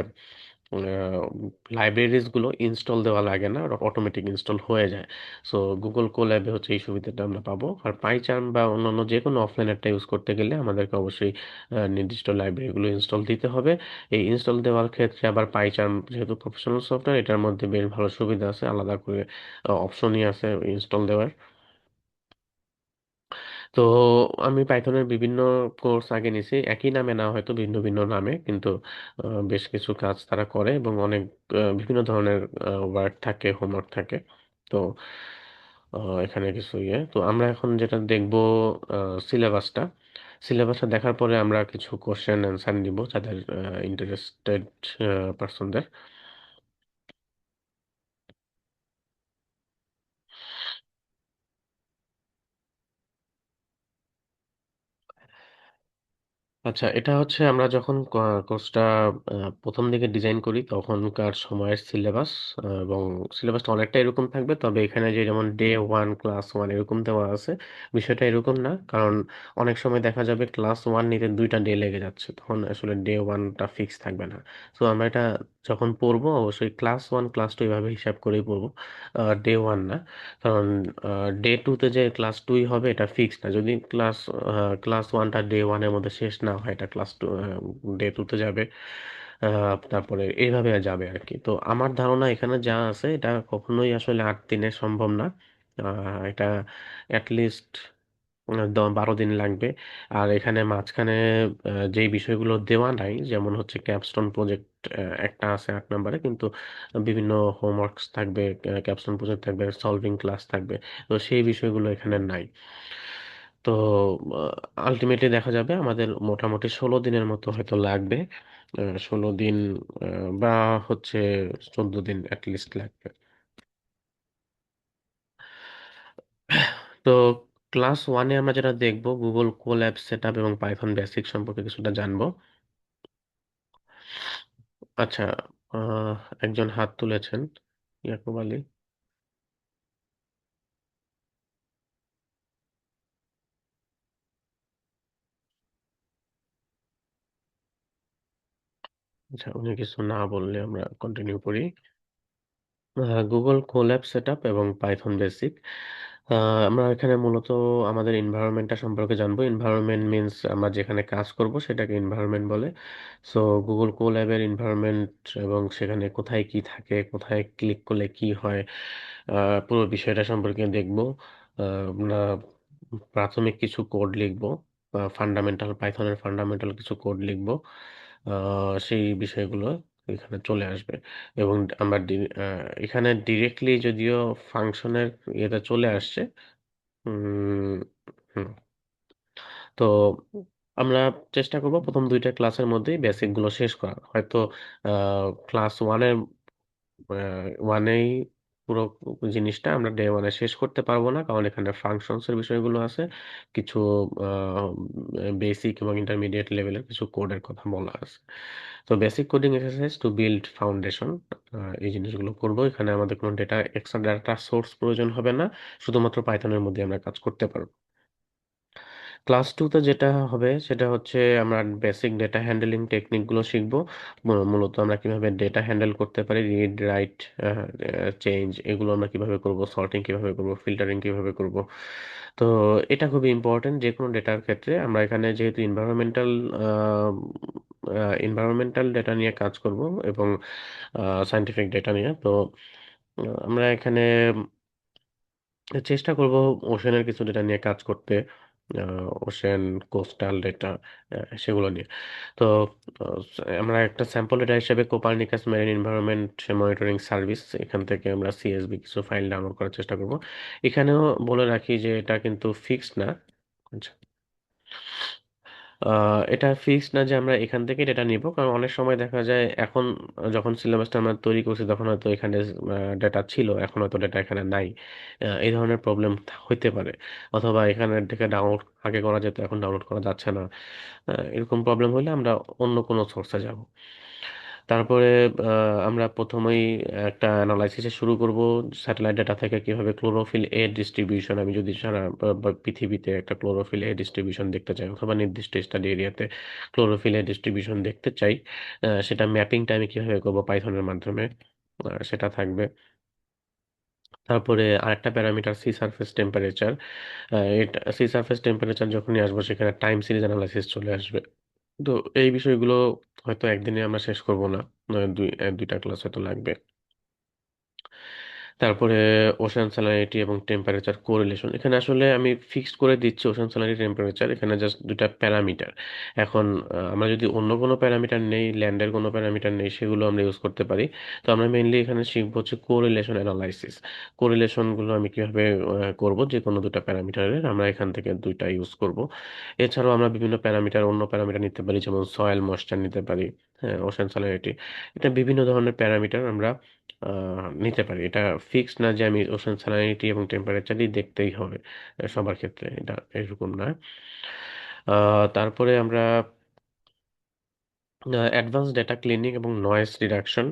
লাইব্রেরিজ গুলো ইনস্টল দেওয়া লাগে না, অটোমেটিক ইনস্টল হয়ে যায়। সো গুগল কোল্যাবে হচ্ছে এই সুবিধাটা আমরা পাবো। আর পাইচার্ম বা অন্যান্য যে কোনো অফলাইন একটা ইউজ করতে গেলে আমাদেরকে অবশ্যই নির্দিষ্ট লাইব্রেরিগুলো ইনস্টল দিতে হবে। এই ইনস্টল দেওয়ার ক্ষেত্রে আবার পাইচার্ম যেহেতু প্রফেশনাল সফটওয়্যার, এটার মধ্যে বেশ ভালো সুবিধা আছে, আলাদা করে অপশনই আছে ইনস্টল দেওয়ার। তো আমি পাইথনের বিভিন্ন কোর্স আগে নিছি, একই নামে না, হয়তো ভিন্ন ভিন্ন নামে, কিন্তু বেশ কিছু কাজ তারা করে এবং অনেক বিভিন্ন ধরনের ওয়ার্ক থাকে, হোমওয়ার্ক থাকে। তো এখানে কিছু ইয়ে তো আমরা এখন যেটা দেখব সিলেবাসটা সিলেবাসটা দেখার পরে আমরা কিছু কোশ্চেন অ্যান্সার নিব যাদের ইন্টারেস্টেড পার্সনদের। আচ্ছা, এটা হচ্ছে আমরা যখন কোর্সটা প্রথম দিকে ডিজাইন করি তখনকার সময়ের সিলেবাস, এবং সিলেবাসটা অনেকটা এরকম থাকবে, তবে এখানে যে যেমন ডে ওয়ান ক্লাস ওয়ান এরকম দেওয়া আছে, বিষয়টা এরকম না। কারণ অনেক সময় দেখা যাবে ক্লাস ওয়ান নিতে 2টা ডে লেগে যাচ্ছে, তখন আসলে ডে ওয়ানটা ফিক্স থাকবে না। তো আমরা এটা যখন পড়বো অবশ্যই ক্লাস ওয়ান ক্লাস টু এভাবে হিসাব করেই পড়বো, ডে ওয়ান না। কারণ ডে টুতে যে ক্লাস টুই হবে এটা ফিক্স না। যদি ক্লাস ওয়ানটা ডে ওয়ানের মধ্যে শেষ না হয়, এটা ক্লাস টু ডে টুতে যাবে, তারপরে এইভাবে যাবে আর কি। তো আমার ধারণা এখানে যা আছে এটা কখনোই আসলে 8 দিনে সম্ভব না। এটা অ্যাটলিস্ট 12 দিন লাগবে। আর এখানে মাঝখানে যেই বিষয়গুলো দেওয়া নাই, যেমন হচ্ছে ক্যাপস্টোন প্রজেক্ট একটা আছে 8 নম্বরে, কিন্তু বিভিন্ন হোমওয়ার্কস থাকবে, ক্যাপস্টোন প্রজেক্ট থাকবে, সলভিং ক্লাস থাকবে, তো সেই বিষয়গুলো এখানে নাই। তো আলটিমেটলি দেখা যাবে আমাদের মোটামুটি 16 দিনের মতো হয়তো লাগবে, 16 দিন বা হচ্ছে 14 দিন অ্যাটলিস্ট লাগবে। তো ক্লাস ওয়ানে আমরা যেটা দেখবো, গুগল কোল্যাব সেটআপ এবং পাইথন বেসিক সম্পর্কে কিছুটা জানবো। আচ্ছা, আহ, একজন হাত তুলেছেন, ইয়াকুব আলী। আচ্ছা, উনি কিছু না বললে আমরা কন্টিনিউ করি। গুগল কোল্যাব সেটআপ এবং পাইথন বেসিক। আমরা এখানে মূলত আমাদের এনভায়রনমেন্টটা সম্পর্কে জানবো। এনভায়রনমেন্ট মিন্স আমরা যেখানে কাজ করব সেটাকে এনভায়রনমেন্ট বলে। সো গুগল কোল্যাবের এনভায়রনমেন্ট এবং সেখানে কোথায় কি থাকে, কোথায় ক্লিক করলে কি হয়, পুরো বিষয়টা সম্পর্কে দেখব। আমরা প্রাথমিক কিছু কোড লিখব, ফান্ডামেন্টাল পাইথনের ফান্ডামেন্টাল কিছু কোড লিখব, সেই বিষয়গুলো এখানে চলে আসবে। এবং আমরা এখানে ডিরেক্টলি যদিও ফাংশনের ইয়েটা চলে আসছে। উম, হুম, তো আমরা চেষ্টা করব প্রথম 2টা ক্লাসের মধ্যেই বেসিক গুলো শেষ করা। হয়তো ক্লাস ওয়ানেই পুরো জিনিসটা আমরা ডে ওয়ানে শেষ করতে পারবো না, কারণ এখানে ফাংশনস এর বিষয়গুলো আছে, কিছু বেসিক এবং ইন্টারমিডিয়েট লেভেলের কিছু কোডের কথা বলা আছে। তো basic coding exercise to build foundation, এই জিনিসগুলো করব। এখানে আমাদের কোনো এক্সট্রা ডাটা সোর্স প্রয়োজন হবে না, শুধুমাত্র পাইথনের মধ্যে আমরা কাজ করতে পারবো। ক্লাস টুতে যেটা হবে সেটা হচ্ছে আমরা বেসিক ডেটা হ্যান্ডলিং টেকনিকগুলো শিখবো। মূলত আমরা কিভাবে ডেটা হ্যান্ডেল করতে পারি, রিড রাইট চেঞ্জ, এগুলো আমরা কিভাবে করব, সর্টিং কিভাবে করব, ফিল্টারিং কিভাবে করব। তো এটা খুবই ইম্পর্টেন্ট যে কোনো ডেটার ক্ষেত্রে। আমরা এখানে যেহেতু এনভায়রনমেন্টাল ডেটা নিয়ে কাজ করব এবং সায়েন্টিফিক ডেটা নিয়ে, তো আমরা এখানে চেষ্টা করব ওশেনের কিছু ডেটা নিয়ে কাজ করতে, ওশেন, কোস্টাল ডেটা, সেগুলো নিয়ে। তো আমরা একটা স্যাম্পল ডেটা হিসেবে Copernicus marine environment monitoring service, এখান থেকে আমরা সিএসভি কিছু ফাইল ডাউনলোড করার চেষ্টা করব। এখানেও বলে রাখি যে এটা কিন্তু ফিক্সড না। আচ্ছা, এটা ফিক্সড না যে আমরা এখান থেকে ডেটা নিব, কারণ অনেক সময় দেখা যায় এখন যখন সিলেবাসটা আমরা তৈরি করছি তখন হয়তো এখানে ডেটা ছিল, এখন হয়তো ডেটা এখানে নাই। এই ধরনের প্রবলেম হইতে পারে। অথবা এখানে থেকে ডাউনলোড আগে করা যেত, এখন ডাউনলোড করা যাচ্ছে না। এরকম প্রবলেম হলে আমরা অন্য কোনো সোর্সে যাব। তারপরে আমরা প্রথমেই একটা অ্যানালাইসিসে শুরু করব, স্যাটেলাইট ডাটা থেকে কিভাবে ক্লোরোফিল এ ডিস্ট্রিবিউশন, আমি যদি সারা পৃথিবীতে একটা ক্লোরোফিল এ ডিস্ট্রিবিউশন দেখতে চাই, অথবা নির্দিষ্ট স্টাডি এরিয়াতে ক্লোরোফিল এ ডিস্ট্রিবিউশন দেখতে চাই, সেটা ম্যাপিংটা আমি কিভাবে করব পাইথনের মাধ্যমে, সেটা থাকবে। তারপরে আরেকটা প্যারামিটার সি সারফেস টেম্পারেচার, এটা সি সারফেস টেম্পারেচার যখনই আসবো সেখানে টাইম সিরিজ অ্যানালাইসিস চলে আসবে। তো এই বিষয়গুলো হয়তো একদিনে আমরা শেষ করব না, 2টা ক্লাস হয়তো লাগবে। তারপরে ওশান স্যালারিটি এবং টেম্পারেচার কোরিলেশন, এখানে আসলে আমি ফিক্সড করে দিচ্ছি ওশান স্যালারি টেম্পারেচার, এখানে জাস্ট দুটা প্যারামিটার। এখন আমরা যদি অন্য কোনো প্যারামিটার নেই, ল্যান্ডের কোনো প্যারামিটার নেই, সেগুলো আমরা ইউজ করতে পারি। তো আমরা মেইনলি এখানে শিখবো হচ্ছে কোরিলেশন অ্যানালাইসিস। কোরিলেশনগুলো আমি কিভাবে করব, যে কোনো দুটা প্যারামিটারের আমরা এখান থেকে দুইটা ইউজ করব। এছাড়াও আমরা বিভিন্ন প্যারামিটার, অন্য প্যারামিটার নিতে পারি, যেমন সয়েল ময়েশ্চার নিতে পারি, হ্যাঁ, ওশান স্যালারিটি। এটা বিভিন্ন ধরনের প্যারামিটার আমরা নিতে পারি। এটা ফিক্সড না যে আমি ওশান স্যালারিটি এবং টেম্পারেচারই দেখতেই হবে সবার ক্ষেত্রে, এটা এরকম না। তারপরে আমরা অ্যাডভান্স ডেটা ক্লিনিং এবং নয়েজ রিডাকশন,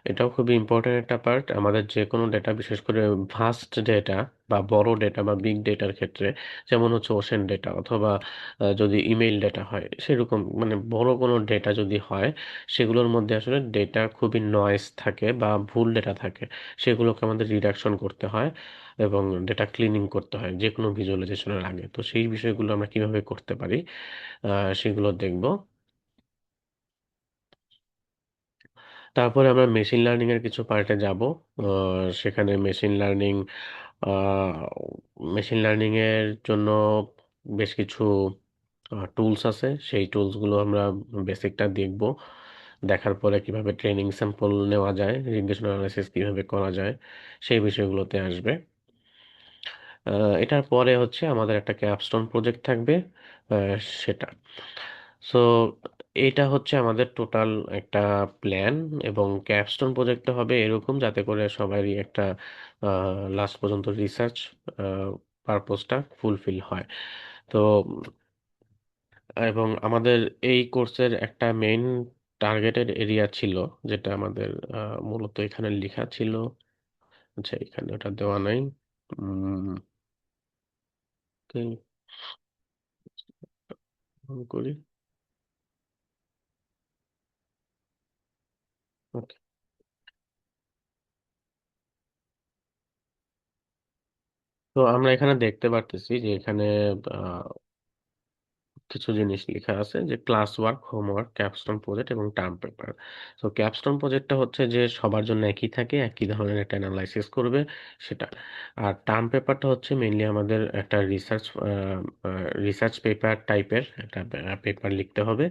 এটাও খুবই ইম্পর্টেন্ট একটা পার্ট আমাদের যে কোনো ডেটা, বিশেষ করে ভাস্ট ডেটা বা বড় ডেটা বা বিগ ডেটার ক্ষেত্রে, যেমন হচ্ছে ওশেন ডেটা, অথবা যদি ইমেইল ডেটা হয়, সেরকম মানে বড় কোনো ডেটা যদি হয়, সেগুলোর মধ্যে আসলে ডেটা খুবই নয়েজ থাকে বা ভুল ডেটা থাকে, সেগুলোকে আমাদের রিডাকশন করতে হয় এবং ডেটা ক্লিনিং করতে হয় যে কোনো ভিজুয়ালাইজেশনের আগে। তো সেই বিষয়গুলো আমরা কিভাবে করতে পারি সেগুলো দেখব। তারপরে আমরা মেশিন লার্নিং এর কিছু পার্টে যাব। সেখানে মেশিন লার্নিং এর জন্য বেশ কিছু টুলস আছে, সেই টুলসগুলো আমরা বেসিকটা দেখব। দেখার পরে কিভাবে ট্রেনিং স্যাম্পল নেওয়া যায়, রিগ্রেশন অ্যানালাইসিস কিভাবে করা যায়, সেই বিষয়গুলোতে আসবে। এটার পরে হচ্ছে আমাদের একটা ক্যাপস্টোন প্রজেক্ট থাকবে, সেটা। সো এটা হচ্ছে আমাদের টোটাল একটা প্ল্যান, এবং ক্যাপস্টোন প্রজেক্টটা হবে এরকম যাতে করে সবারই একটা লাস্ট পর্যন্ত রিসার্চ পারপোজটা ফুলফিল হয়। তো এবং আমাদের এই কোর্সের একটা মেইন টার্গেটেড এরিয়া ছিল, যেটা আমাদের মূলত এখানে লেখা ছিল। আচ্ছা, এখানে ওটা দেওয়া নাই। উম, okay, on করি। Okay. তো আমরা এখানে দেখতে পারতেছি যে এখানে কিছু জিনিস লেখা আছে, যে class work, homework, capstone project এবং টার্ম পেপার। তো ক্যাপস্টোন প্রজেক্টটা হচ্ছে যে সবার জন্য একই থাকে, একই ধরনের একটা অ্যানালাইসিস করবে, সেটা। আর টার্ম পেপারটা হচ্ছে মেইনলি আমাদের একটা রিসার্চ পেপার টাইপের একটা পেপার লিখতে হবে।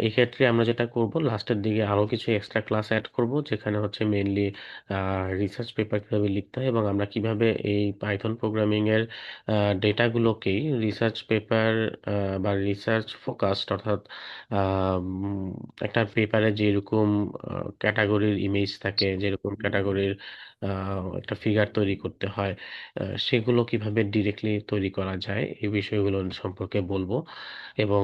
এই ক্ষেত্রে আমরা যেটা করব, লাস্টের দিকে আরো কিছু এক্সট্রা ক্লাস অ্যাড করব, যেখানে হচ্ছে মেইনলি রিসার্চ পেপার কিভাবে লিখতে হয় এবং আমরা কিভাবে এই পাইথন প্রোগ্রামিং এর ডেটাগুলোকেই রিসার্চ পেপার বা রিসার্চ ফোকাসড, অর্থাৎ একটা পেপারে যেরকম ক্যাটাগরির ইমেজ থাকে, যেরকম ক্যাটাগরির একটা ফিগার তৈরি করতে হয়, সেগুলো কিভাবে ডিরেক্টলি তৈরি করা যায়, এই বিষয়গুলো সম্পর্কে বলবো। এবং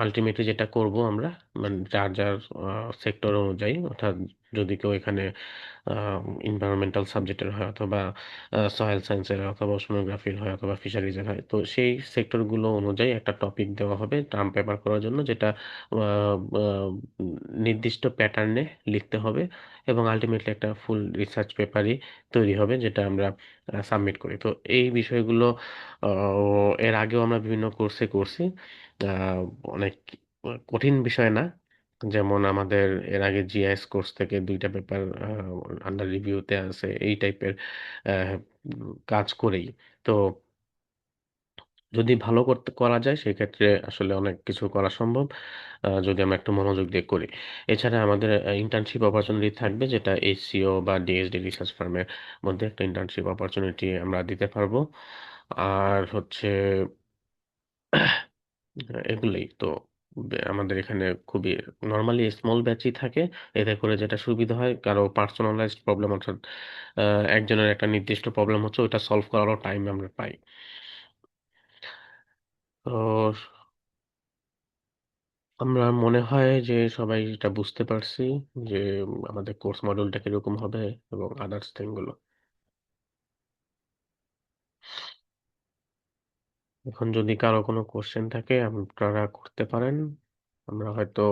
আলটিমেটলি যেটা করব আমরা, মানে যার যার সেক্টর অনুযায়ী, অর্থাৎ যদি কেউ এখানে এনভায়রনমেন্টাল সাবজেক্টের হয়, অথবা সয়েল সায়েন্সের, অথবা ওশনোগ্রাফির হয়, অথবা ফিশারিজের হয়, তো সেই সেক্টরগুলো অনুযায়ী একটা টপিক দেওয়া হবে টার্ম পেপার করার জন্য, যেটা নির্দিষ্ট প্যাটার্নে লিখতে হবে, এবং আলটিমেটলি একটা ফুল রিসার্চ পেপারই তৈরি হবে, যেটা আমরা সাবমিট করি। তো এই বিষয়গুলো এর আগেও আমরা বিভিন্ন কোর্সে করছি। আহ, অনেক কঠিন বিষয় না। যেমন আমাদের এর আগে জিআইএস কোর্স থেকে দুইটা পেপার আন্ডার রিভিউতে আছে, এই টাইপের কাজ করেই। তো যদি ভালো করতে করা যায়, সেক্ষেত্রে আসলে অনেক কিছু করা সম্ভব, যদি আমরা একটু মনোযোগ দিয়ে করি। এছাড়া আমাদের ইন্টার্নশিপ অপরচুনিটি থাকবে, যেটা এইচসিও বা ডিএসডি রিসার্চ ফার্মের মধ্যে একটা ইন্টার্নশিপ অপরচুনিটি আমরা দিতে পারবো। আর হচ্ছে এগুলোই তো। আমাদের এখানে খুবই নর্মালি স্মল ব্যাচই থাকে, এতে করে যেটা সুবিধা হয়, কারো পার্সোনালাইজড প্রবলেম, অর্থাৎ একজনের একটা নির্দিষ্ট প্রবলেম হচ্ছে, ওইটা সলভ করারও টাইম আমরা পাই। তো আমরা মনে হয় যে সবাই এটা বুঝতে পারছি, যে আমাদের কোর্স মডিউলটা কিরকম হবে এবং আদার্স থিংগুলো। এখন যদি কারো কোনো কোশ্চেন থাকে আপনারা করতে পারেন। আমরা হয়তো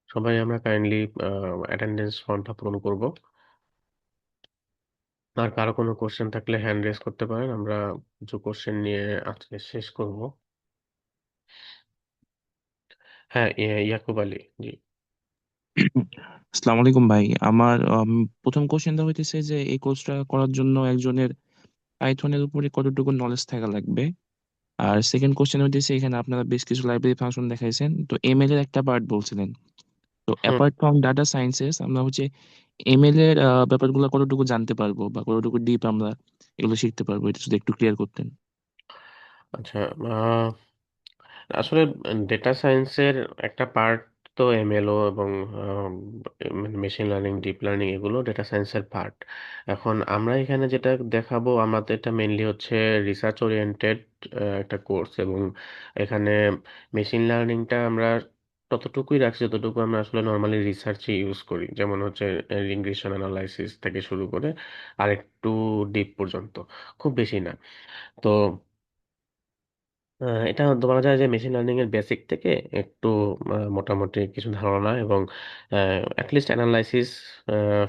সবাই আমরা কাইন্ডলি অ্যাটেন্ডেন্স ফর্মটা পূরণ করব। আর কারো কোনো কোশ্চেন থাকলে হ্যান্ড রেজ করতে পারেন, আমরা কিছু কোশ্চেন নিয়ে আজকে শেষ করব। হ্যাঁ, ইয়াকুব আলী, জি। আসসালামু আলাইকুম ভাই। আমার প্রথম কোশ্চেনটা হইতেছে যে এই কোর্সটা করার জন্য একজনের পাইথনের উপরে কতটুকু নলেজ থাকা লাগবে। আর সেকেন্ড কোশ্চেন হইতেছে, এখানে আপনারা বেশ কিছু লাইব্রেরি ফাংশন দেখাইছেন, তো এমএল এর একটা পার্ট বলছিলেন। তো হুম অ্যাপার্ট ফ্রম ডাটা সায়েন্সেস আমরা হচ্ছে এমএল এর ব্যাপারগুলো কতটুকু জানতে পারবো বা কতটুকু ডিপ আমরা এগুলো শিখতে পারবো, এটা যদি একটু ক্লিয়ার করতেন। আচ্ছা, আসলে ডেটা সায়েন্সের একটা পার্ট তো এমএলও এবং মেশিন লার্নিং ডিপ লার্নিং এগুলো ডেটা সায়েন্সের পার্ট। এখন আমরা এখানে যেটা দেখাবো, আমাদের এটা মেইনলি হচ্ছে রিসার্চ ওরিয়েন্টেড একটা কোর্স, এবং এখানে মেশিন লার্নিংটা আমরা ততটুকুই রাখছি যতটুকু আমরা আসলে নর্মালি রিসার্চে ইউজ করি, যেমন হচ্ছে রিগ্রেশন অ্যানালাইসিস থেকে শুরু করে আরেকটু ডিপ পর্যন্ত, খুব বেশি না। তো এটা বলা যায় যে মেশিন লার্নিং এর বেসিক থেকে একটু মোটামুটি কিছু ধারণা, এবং অ্যাটলিস্ট অ্যানালাইসিস,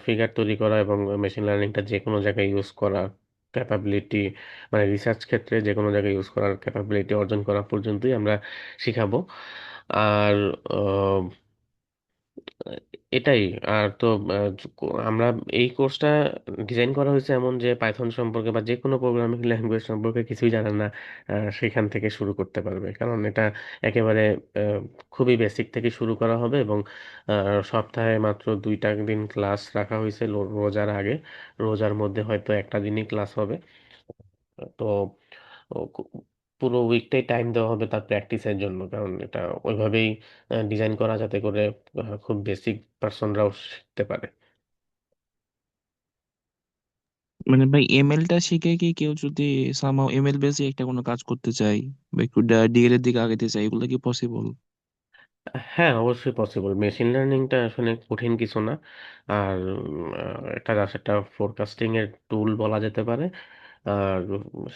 ফিগার তৈরি করা, এবং মেশিন লার্নিংটা যে কোনো জায়গায় ইউজ করা ক্যাপাবিলিটি, মানে রিসার্চ ক্ষেত্রে যে কোনো জায়গায় ইউজ করার ক্যাপাবিলিটি অর্জন করা পর্যন্তই আমরা শিখাবো। আর এটাই। আর তো আমরা এই কোর্সটা ডিজাইন করা হয়েছে এমন যে পাইথন সম্পর্কে বা যে কোনো প্রোগ্রামিং ল্যাঙ্গুয়েজ সম্পর্কে কিছুই জানে না সেখান থেকে শুরু করতে পারবে, কারণ এটা একেবারে খুবই বেসিক থেকে শুরু করা হবে। এবং সপ্তাহে মাত্র 2টা দিন ক্লাস রাখা হয়েছে রোজার আগে। রোজার মধ্যে হয়তো একটা দিনই ক্লাস হবে। তো ও কু- পুরো উইকটাই টাইম দেওয়া হবে তার প্র্যাকটিসের জন্য, কারণ এটা ওইভাবেই ডিজাইন করা যাতে করে খুব বেসিক পার্সনরাও শিখতে পারে। মানে ভাই, এমএলটা শিখে কি কেউ যদি সামহাও এমএল বেসে একটা কোনো কাজ করতে চাই বা একটু ডিএল এর দিকে আগাতে চাই, এগুলো কি পসিবল? হ্যাঁ, অবশ্যই পসিবল। মেশিন লার্নিংটা আসলে কঠিন কিছু না। আর এটা জাস্ট একটা ফোরকাস্টিং এর টুল বলা যেতে পারে। আর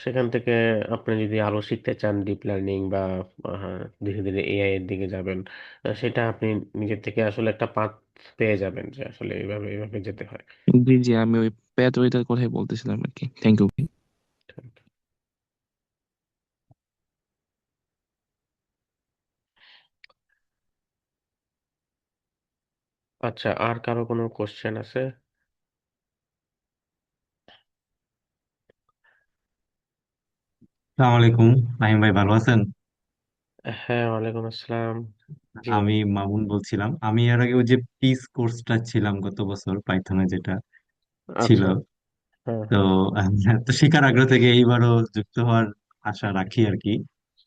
সেখান থেকে আপনি যদি আরো শিখতে চান ডিপ লার্নিং বা ধীরে ধীরে এআই এর দিকে যাবেন, সেটা আপনি নিজের থেকে আসলে একটা পাথ পেয়ে যাবেন যে আসলে এইভাবে এইভাবে যেতে হয়। জি জি, আমি ওই প্যাথওয়েটার কথাই বলতেছিলাম আর কি। Thank you. আচ্ছা, আর কারো কোনো কোশ্চেন আছে? আসসালামু আলাইকুম। নাহিম ভাই ভালো আছেন? হ্যাঁ, ওয়ালাইকুম আসসালাম। জি। আমি মামুন বলছিলাম। আমি এর আগে ওই যে পিস কোর্সটা ছিলাম গত বছর পাইথনে, যেটা ছিল। আচ্ছা। হ্যাঁ, তো হ্যাঁ। তো শিকার আগ্রহ থেকে এইবারও যুক্ত হওয়ার আশা রাখি আর কি।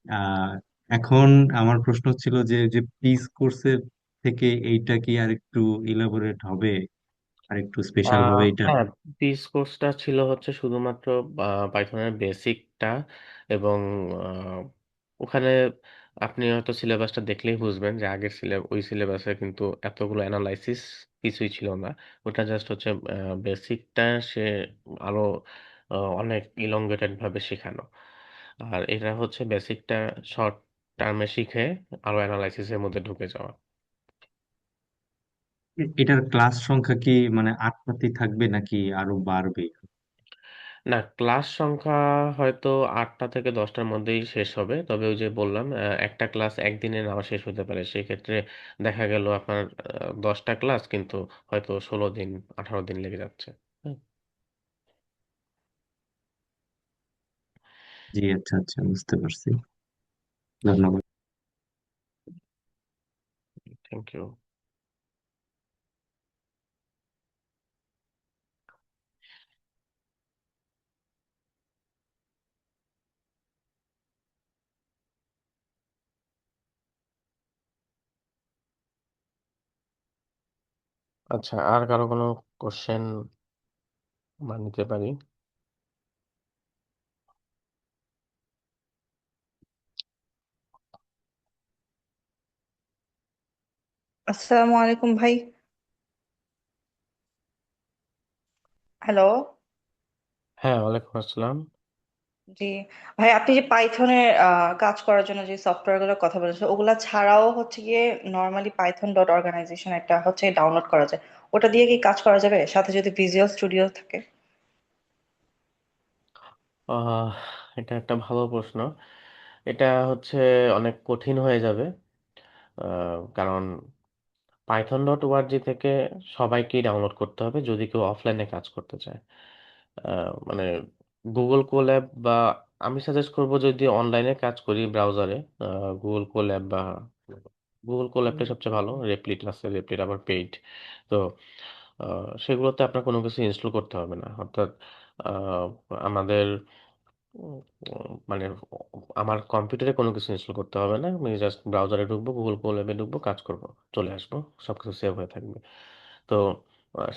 আহ এখন আমার প্রশ্ন ছিল যে যে পিস কোর্সের থেকে এইটা কি আর একটু ইলাবোরেট হবে, আর একটু স্পেশাল হবে এটা? হ্যাঁ, পিস কোর্সটা ছিল হচ্ছে শুধুমাত্র পাইথনের বেসিকটা, এবং আহ, ওখানে আপনি হয়তো সিলেবাসটা দেখলেই বুঝবেন যে আগের ওই সিলেবাসে কিন্তু এতগুলো অ্যানালাইসিস কিছুই ছিল না। ওটা জাস্ট হচ্ছে বেসিকটা সে আরো অনেক ইলংগেটেড ভাবে শেখানো। আর এটা হচ্ছে বেসিকটা শর্ট টার্মে শিখে আরো অ্যানালাইসিসের মধ্যে ঢুকে যাওয়া। এটার ক্লাস সংখ্যা কি মানে 8টাতেই থাকবে নাকি আরো বাড়বে? না, ক্লাস সংখ্যা হয়তো 8টা থেকে 10টার মধ্যেই শেষ হবে, তবে ওই যে বললাম একটা ক্লাস একদিনে নাও শেষ হতে পারে। সেই ক্ষেত্রে দেখা গেল আপনার 10টা ক্লাস কিন্তু হয়তো 16 দিন 18 দিন লেগে যাচ্ছে। জি, আচ্ছা আচ্ছা, বুঝতে পারছি। ধন্যবাদ। Thank you. আচ্ছা, আর কারো কোনো কোশ্চেন বা নিতে পারি? আসসালামু আলাইকুম ভাই। হ্যালো। হ্যাঁ, ওয়ালাইকুম আসসালাম। জি ভাই, আপনি যে পাইথনের কাজ করার জন্য যে সফটওয়্যার গুলোর কথা বলেছেন, ওগুলা ছাড়াও হচ্ছে গিয়ে নর্মালি python.organization একটা হচ্ছে ডাউনলোড করা যায়, ওটা দিয়ে কি কাজ করা যাবে, সাথে যদি ভিজুয়াল স্টুডিও থাকে? আহ এটা একটা ভালো প্রশ্ন। এটা হচ্ছে অনেক কঠিন হয়ে যাবে, কারণ python.org থেকে সবাইকেই ডাউনলোড করতে হবে যদি কেউ অফলাইনে কাজ করতে চায়। মানে গুগল কোল্যাব বা আমি সাজেস্ট করব যদি অনলাইনে কাজ করি ব্রাউজারে, গুগল কোল্যাব বা গুগল কোল্যাবটা সবচেয়ে ভালো। রেপলিট আছে, রেপলিট আবার পেইড। তো সেগুলোতে আপনার কোনো কিছু ইনস্টল করতে হবে না, অর্থাৎ আহ, আমাদের উম, মানে আমার কম্পিউটারে কোনো কিছু ইনস্টল করতে হবে না। আমি জাস্ট ব্রাউজারে ঢুকবো, গুগল কোল্যাবে ঢুকবো, কাজ করব, চলে আসবো, সবকিছু সেভ হয়ে থাকবে। তো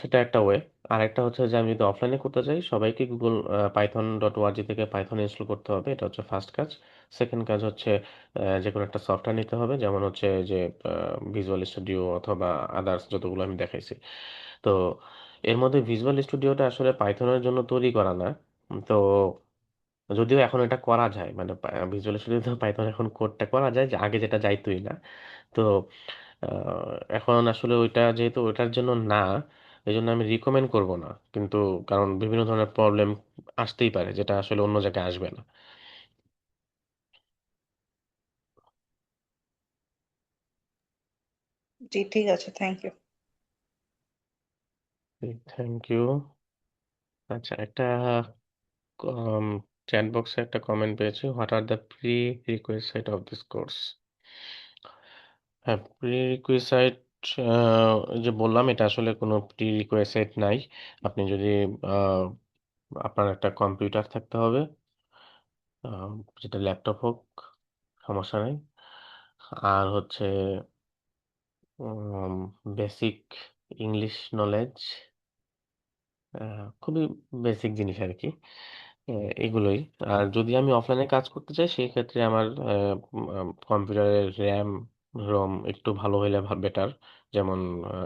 সেটা একটা ওয়ে। আর একটা হচ্ছে যে আমি যদি অফলাইনে করতে চাই, সবাইকে গুগল python.org থেকে পাইথন ইনস্টল করতে হবে, এটা হচ্ছে ফার্স্ট কাজ। সেকেন্ড কাজ হচ্ছে যে কোনো একটা সফটওয়্যার নিতে হবে, যেমন হচ্ছে যে ভিজুয়াল স্টুডিও অথবা আদার্স যতগুলো আমি দেখাইছি। তো এর মধ্যে ভিজুয়াল স্টুডিওটা আসলে পাইথনের জন্য তৈরি করা না। তো যদিও এখন এটা করা যায়, মানে ভিজুয়াল স্টুডিওতে পাইথন এখন কোডটা করা যায়, যে আগে যেটা যাইতোই না। তো এখন আসলে ওইটা যেহেতু ওইটার জন্য না, এই জন্য আমি রিকমেন্ড করব না কিন্তু, কারণ বিভিন্ন ধরনের প্রবলেম আসতেই পারে যেটা আসলে অন্য জায়গায় আসবে না। জি, ঠিক আছে, থ্যাংক ইউ। Thank you. আচ্ছা, একটা চ্যাট বক্সে একটা কমেন্ট পেয়েছি, what are the prerequisite of this course. হ্যাঁ, প্রি রিকোয়েসাইট যে বললাম, এটা আসলে কোনো প্রি রিকোয়েসাইট নাই। আপনি যদি আহ, আপনার একটা কম্পিউটার থাকতে হবে, আহ, যেটা ল্যাপটপ হোক, সমস্যা নেই। আর হচ্ছে বেসিক ইংলিশ নলেজ, খুবই বেসিক জিনিস আর কি। এগুলোই। আর যদি আমি অফলাইনে কাজ করতে চাই, সেই ক্ষেত্রে আমার কম্পিউটারের র্যাম রম একটু ভালো হইলে বেটার। যেমন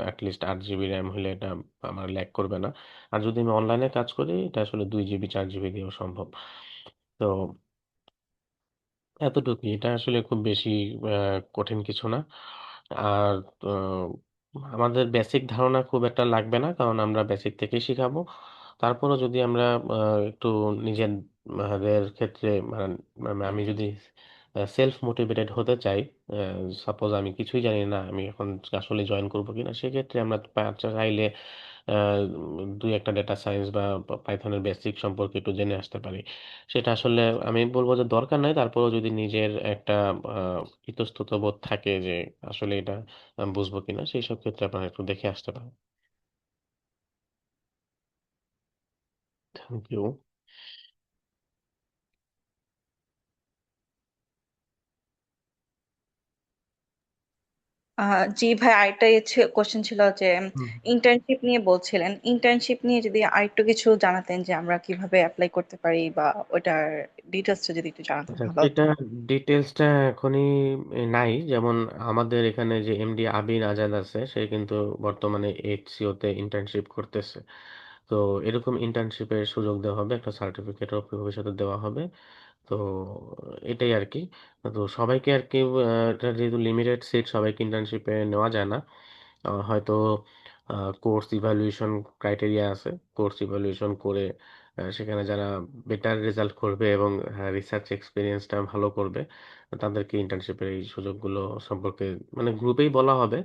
অ্যাটলিস্ট 8 জিবি র্যাম হলে এটা আমার ল্যাগ করবে না। আর যদি আমি অনলাইনে কাজ করি, এটা আসলে 2 জিবি 4 জিবি দিয়েও সম্ভব। তো এতটুকুই, এটা আসলে খুব বেশি কঠিন কিছু না। আর আমাদের বেসিক ধারণা খুব একটা লাগবে না, কারণ আমরা বেসিক থেকেই শিখাবো। তারপরও যদি আমরা একটু নিজেদের ক্ষেত্রে, মানে আমি যদি সেলফ মোটিভেটেড হতে চাই, সাপোজ আমি কিছুই জানি না, আমি এখন আসলে জয়েন করবো কিনা, সেক্ষেত্রে আমরা চাইলে দুই একটা ডেটা সায়েন্স বা পাইথনের বেসিক সম্পর্কে একটু জেনে আসতে পারি। সেটা আসলে আমি বলবো যে দরকার নাই, তারপরেও যদি নিজের একটা ইতস্তত বোধ থাকে যে আসলে এটা বুঝবো কিনা, সেই সব ক্ষেত্রে আপনারা একটু দেখে আসতে পারেন। Thank you. জি ভাই, আরেকটা কোশ্চেন ছিল যে ইন্টার্নশিপ নিয়ে বলছিলেন। ইন্টার্নশিপ নিয়ে যদি আরেকটু কিছু জানাতেন যে আমরা কিভাবে অ্যাপ্লাই করতে পারি, বা ওটার ডিটেলসটা যদি একটু জানাতেন আচ্ছা, ভালো হতো। এটা ডিটেলসটা এখনই নাই। যেমন আমাদের এখানে যে এমডি আবির আজাদ আছে, সে কিন্তু বর্তমানে এইচসিও তে ইন্টার্নশিপ করতেছে। তো এরকম ইন্টার্নশিপের সুযোগ দেওয়া হবে, একটা সার্টিফিকেটও ভবিষ্যতে দেওয়া হবে। তো এটাই আর কি। তো সবাইকে আর কি এটা যেহেতু লিমিটেড সিট, সবাইকে ইন্টার্নশিপে নেওয়া যায় না। হয়তো কোর্স ইভালুয়েশন ক্রাইটেরিয়া আছে, কোর্স ইভালুয়েশন করে সেখানে যারা বেটার রেজাল্ট করবে এবং রিসার্চ এক্সপিরিয়েন্সটা ভালো করবে, তাদেরকে ইন্টার্নশিপের এই সুযোগগুলো সম্পর্কে মানে গ্রুপেই বলা হবে।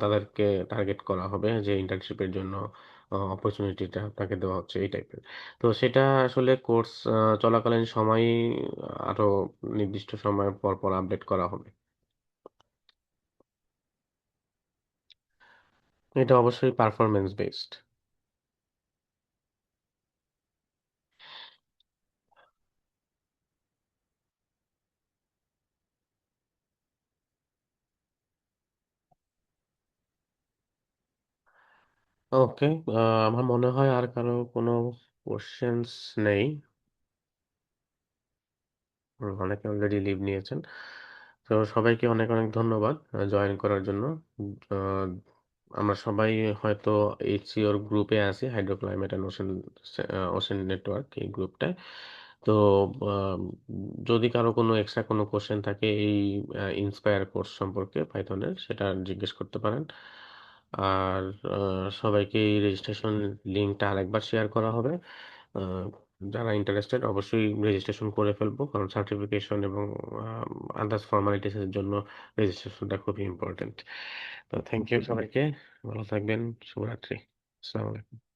তাদেরকে টার্গেট করা হবে যে ইন্টার্নশিপের জন্য অপরচুনিটিটা আপনাকে দেওয়া হচ্ছে, এই টাইপের। তো সেটা আসলে কোর্স চলাকালীন সময় আরো নির্দিষ্ট সময় পর পর আপডেট করা হবে। এটা অবশ্যই পারফরমেন্স বেসড। ওকে, আমার মনে হয় আর কারো কোনো কোশ্চেন্স নেই। অনেকে অলরেডি লিভ নিয়েছেন। তো সবাইকে অনেক অনেক ধন্যবাদ জয়েন করার জন্য। আহ, আমরা সবাই হয়তো এইচসিওর গ্রুপে আছি, hydro climate and ocean ocean network, এই গ্রুপটায়। তো আহ, যদি কারো কোনো এক্সট্রা কোনো কোশ্চেন থাকে এই ইন্সপায়ার কোর্স সম্পর্কে পাইথনের, সেটা জিজ্ঞেস করতে পারেন। আর সবাইকে এই রেজিস্ট্রেশন লিঙ্কটা আরেকবার শেয়ার করা হবে। যারা ইন্টারেস্টেড অবশ্যই রেজিস্ট্রেশন করে ফেলবো, কারণ সার্টিফিকেশন এবং আদার্স ফর্মালিটিস এর জন্য রেজিস্ট্রেশনটা খুবই ইম্পর্টেন্ট। তো থ্যাংক ইউ সবাইকে, ভালো থাকবেন, শুভরাত্রি, আসসালামু আলাইকুম।